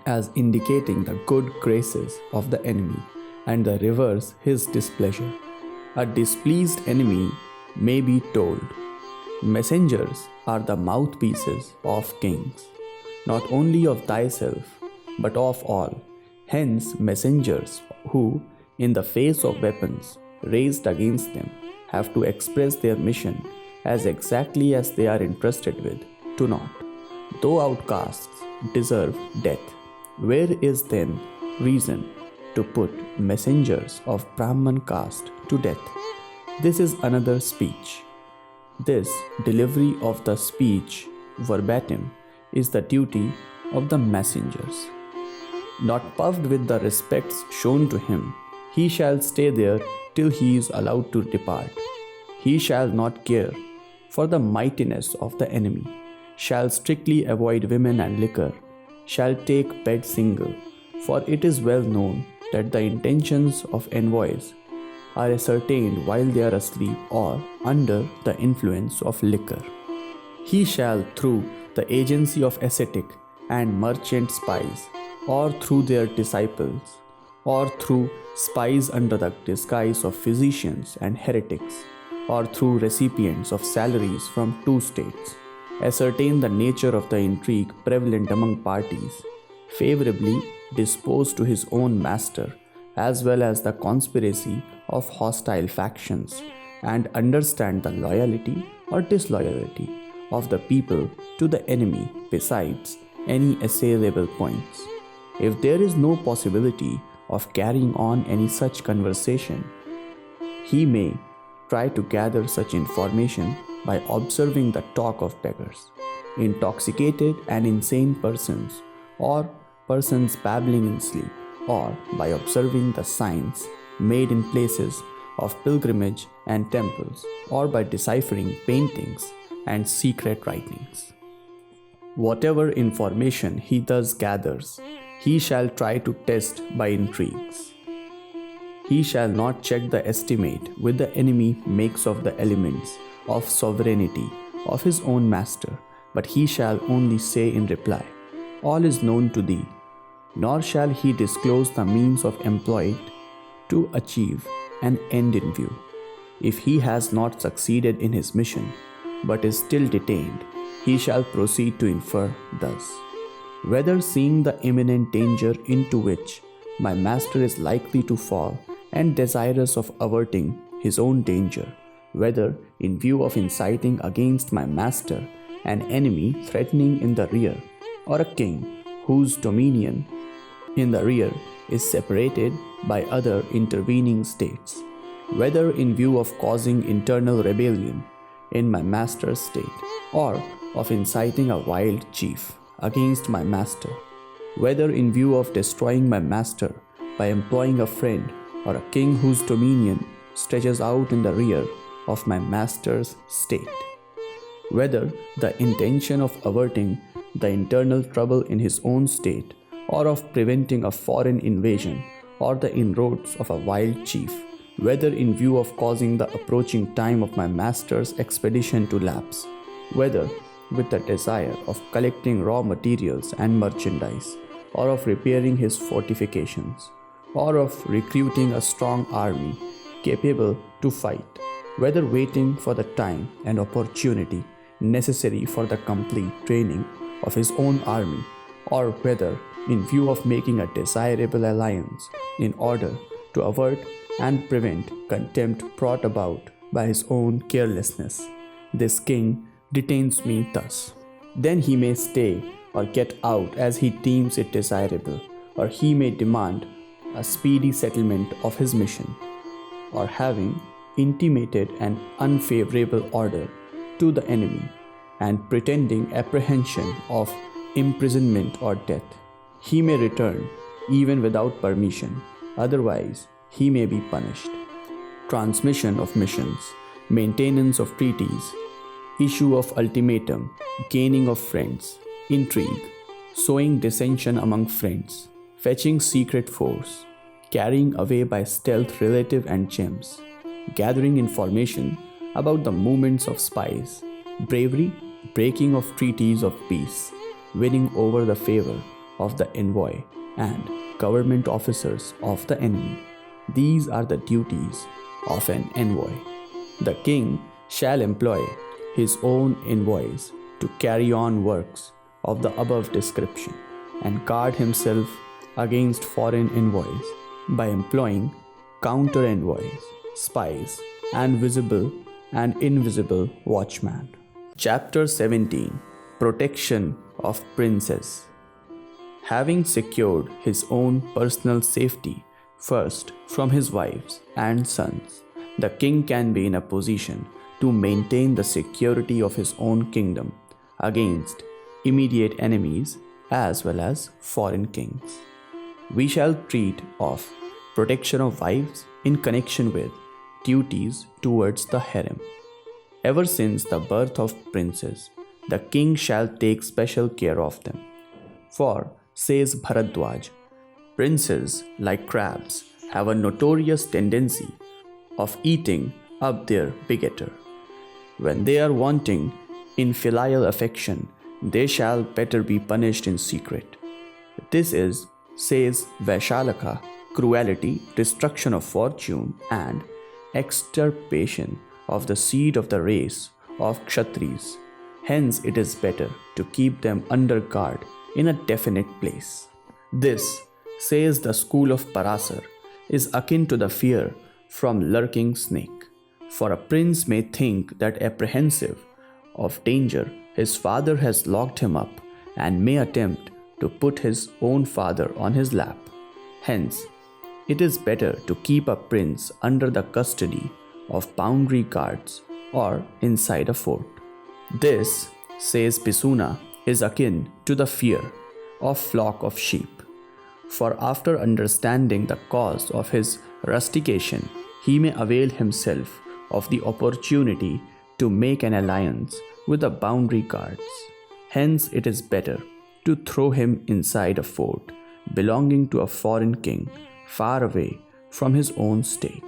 as indicating the good graces of the enemy and the reverse his displeasure. A displeased enemy may be told, messengers are the mouthpieces of kings, not only of thyself, but of all. Hence, messengers who, in the face of weapons raised against them, have to express their mission as exactly as they are entrusted with, do not, though outcasts, deserve death. Where is then reason to put messengers of Brahman caste to death? This is another speech. This delivery of the speech verbatim is the duty of the messengers. Not puffed with the respects shown to him, he shall stay there till he is allowed to depart. He shall not care for the mightiness of the enemy, shall strictly avoid women and liquor, shall take bed single, for it is well known that the intentions of envoys are ascertained while they are asleep or under the influence of liquor. He shall, through the agency of ascetic and merchant spies, or through their disciples, or through spies under the disguise of physicians and heretics, or through recipients of salaries from two states, ascertain the nature of the intrigue prevalent among parties, favorably disposed to his own master, as well as the conspiracy of hostile factions, and understand the loyalty or disloyalty of the people to the enemy besides any assailable points. If there is no possibility of carrying on any such conversation, he may try to gather such information by observing the talk of beggars, intoxicated and insane persons, or persons babbling in sleep, or by observing the signs made in places of pilgrimage and temples, or by deciphering paintings and secret writings. Whatever information he thus gathers, he shall try to test by intrigues. He shall not check the estimate which the enemy makes of the elements of sovereignty of his own master, but he shall only say in reply, "All is known to thee," nor shall he disclose the means of employed to achieve an end in view. If he has not succeeded in his mission, but is still detained, he shall proceed to infer thus: whether seeing the imminent danger into which my master is likely to fall, and desirous of averting his own danger, whether in view of inciting against my master an enemy threatening in the rear, or a king whose dominion in the rear is separated by other intervening states, whether in view of causing internal rebellion in my master's state, or of inciting a wild chief against my master, whether in view of destroying my master by employing a friend or a king whose dominion stretches out in the rear of my master's state, whether the intention of averting the internal trouble in his own state, or of preventing a foreign invasion or the inroads of a wild chief, whether in view of causing the approaching time of my master's expedition to lapse, whether with the desire of collecting raw materials and merchandise, or of repairing his fortifications, or of recruiting a strong army capable to fight, whether waiting for the time and opportunity necessary for the complete training of his own army, or whether in view of making a desirable alliance in order to avert and prevent contempt brought about by his own carelessness, this king detains me thus. Then he may stay or get out as he deems it desirable, or he may demand a speedy settlement of his mission, or having intimated an unfavorable order to the enemy, and pretending apprehension of imprisonment or death, he may return even without permission, otherwise he may be punished. Transmission of missions, maintenance of treaties, issue of ultimatum, gaining of friends, intrigue, sowing dissension among friends, fetching secret foes, carrying away by stealth relative and gems, gathering information about the movements of spies, bravery, breaking of treaties of peace, winning over the favor of the envoy and government officers of the enemy. These are the duties of an envoy. The king shall employ his own envoys to carry on works of the above description, and guard himself against foreign envoys by employing counter envoys, spies, and visible and invisible watchmen. Chapter 17. Protection of Princes. Having secured his own personal safety first from his wives and sons, the king can be in a position to maintain the security of his own kingdom against immediate enemies as well as foreign kings. We shall treat of protection of wives in connection with duties towards the harem. Ever since the birth of princes, the king shall take special care of them. For, says Bharadwaj, princes, like crabs, have a notorious tendency of eating up their begetter. When they are wanting in filial affection, they shall better be punished in secret. This is, says Vaishalaka, cruelty, destruction of fortune, and extirpation of the seed of the race of Kshatris. Hence, it is better to keep them under guard in a definite place. This, says the school of Parasar, is akin to the fear from lurking snake. For a prince may think that apprehensive of danger, his father has locked him up and may attempt to put his own father on his lap. Hence, it is better to keep a prince under the custody of boundary guards or inside a fort. This, says Pisuna, is akin to the fear of flock of sheep. For after understanding the cause of his rustication, he may avail himself of the opportunity to make an alliance with the boundary guards. Hence, it is better to throw him inside a fort belonging to a foreign king far away from his own state.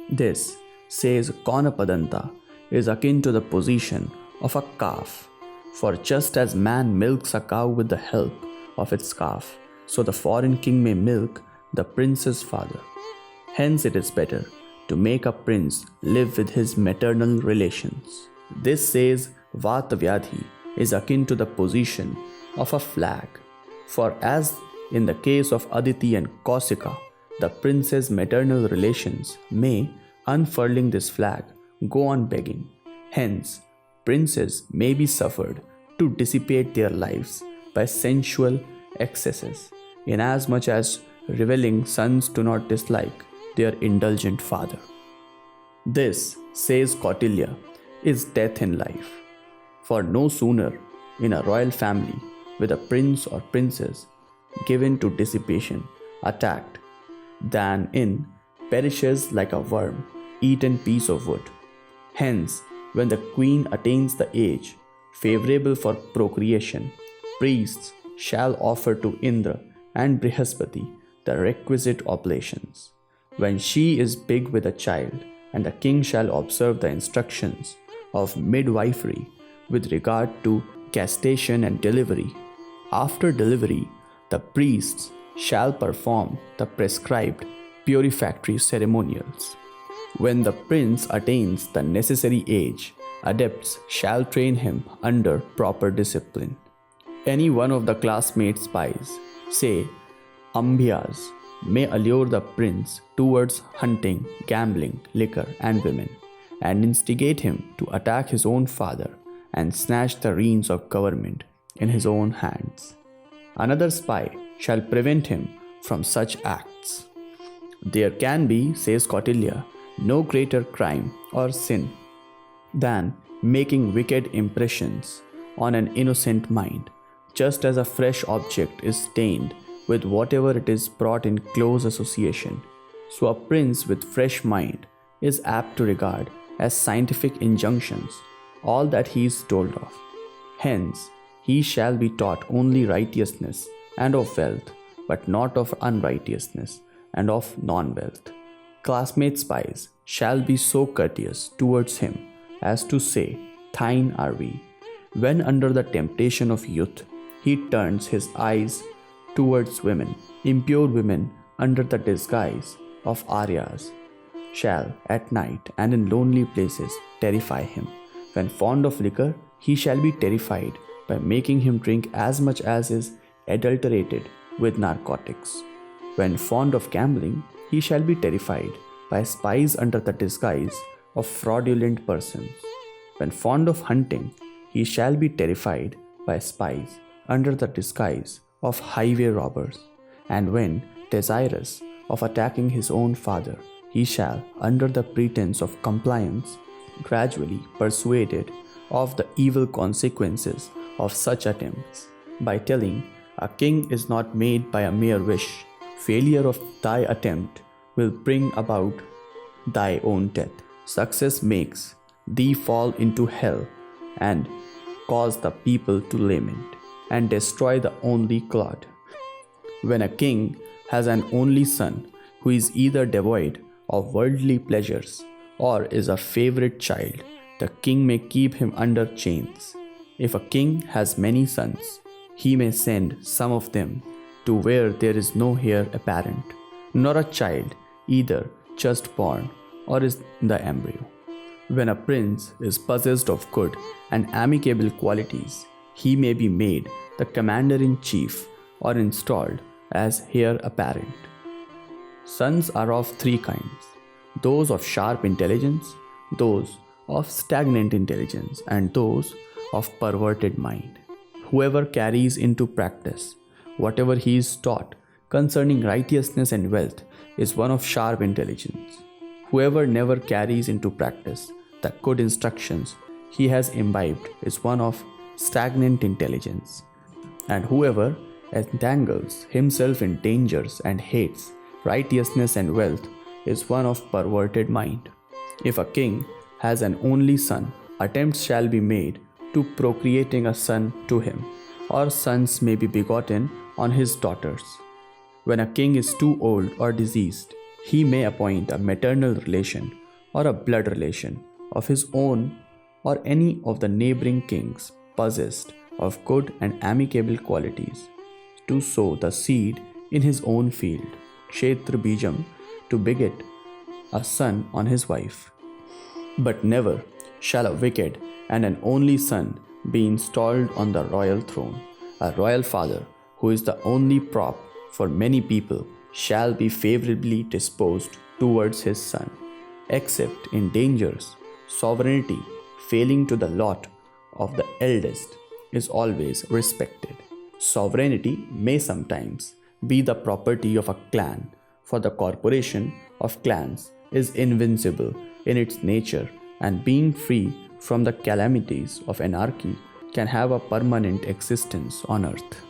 This, says Konapadanta, is akin to the position of a calf. For just as man milks a cow with the help of its calf, so the foreign king may milk the prince's father. Hence, it is better to make a prince live with his maternal relations. This, says Vatavyadhi, is akin to the position of a flag. For as in the case of Aditi and Kausika, the prince's maternal relations may, unfurling this flag, go on begging. Hence, princes may be suffered to dissipate their lives by sensual excesses, inasmuch as reveling sons do not dislike their indulgent father. This, says Kautilya, is death in life. For no sooner in a royal family with a prince or princess given to dissipation attacked than in perishes like a worm eaten piece of wood. Hence, when the queen attains the age favorable for procreation, priests shall offer to Indra and Brihaspati the requisite oblations. When she is big with a child, and the king shall observe the instructions of midwifery with regard to gestation and delivery. After delivery, the priests shall perform the prescribed purifactory ceremonials. When the prince attains the necessary age, adepts shall train him under proper discipline. Any one of the classmate spies, say Ambhyas, may allure the prince towards hunting, gambling, liquor, and women, and instigate him to attack his own father and snatch the reins of government in his own hands. Another spy shall prevent him from such acts. There can be, says Kautilya, no greater crime or sin than making wicked impressions on an innocent mind, just as a fresh object is stained with whatever it is brought in close association. So a prince with fresh mind is apt to regard as scientific injunctions all that he is told of. Hence, he shall be taught only righteousness and of wealth, but not of unrighteousness and of non-wealth. Classmate spies shall be so courteous towards him as to say, "Thine are we." When under the temptation of youth, he turns his eyes towards women, impure women under the disguise of Aryas, shall at night and in lonely places terrify him. When fond of liquor, he shall be terrified by making him drink as much as is adulterated with narcotics. When fond of gambling, he shall be terrified by spies under the disguise of fraudulent persons. When fond of hunting, he shall be terrified by spies under the disguise of highway robbers. And when desirous of attacking his own father, he shall, under the pretense of compliance gradually persuaded of the evil consequences of such attempts by telling, "A king is not made by a mere wish. Failure of thy attempt will bring about thy own death. Success makes thee fall into hell and cause the people to lament and destroy the only clod." When a king has an only son who is either devoid of worldly pleasures or is a favorite child, the king may keep him under chains. If a king has many sons, he may send some of them to where there is no heir apparent, nor a child either just born or is in the embryo. When a prince is possessed of good and amicable qualities, he may be made the commander-in-chief or installed as heir apparent. Sons are of three kinds: those of sharp intelligence, those of stagnant intelligence, and those of perverted mind. Whoever carries into practice whatever he is taught concerning righteousness and wealth is one of sharp intelligence. Whoever never carries into practice the good instructions he has imbibed is one of stagnant intelligence. And whoever entangles himself in dangers and hates righteousness and wealth is one of perverted mind. If a king has an only son, attempts shall be made to procreating a son to him, or sons may be begotten on his daughters. When a king is too old or diseased, he may appoint a maternal relation or a blood relation of his own or any of the neighboring kings possessed of good and amicable qualities to sow the seed in his own field, kshetra bijam, to beget a son on his wife. But never shall a wicked and an only son be installed on the royal throne. A royal father, who is the only prop for many people, shall be favorably disposed towards his son, except in dangers. Sovereignty, failing to the lot of the eldest, is always respected. Sovereignty may sometimes be the property of a clan, for the corporation of clans is invincible in its nature, and being free from the calamities of anarchy can have a permanent existence on earth.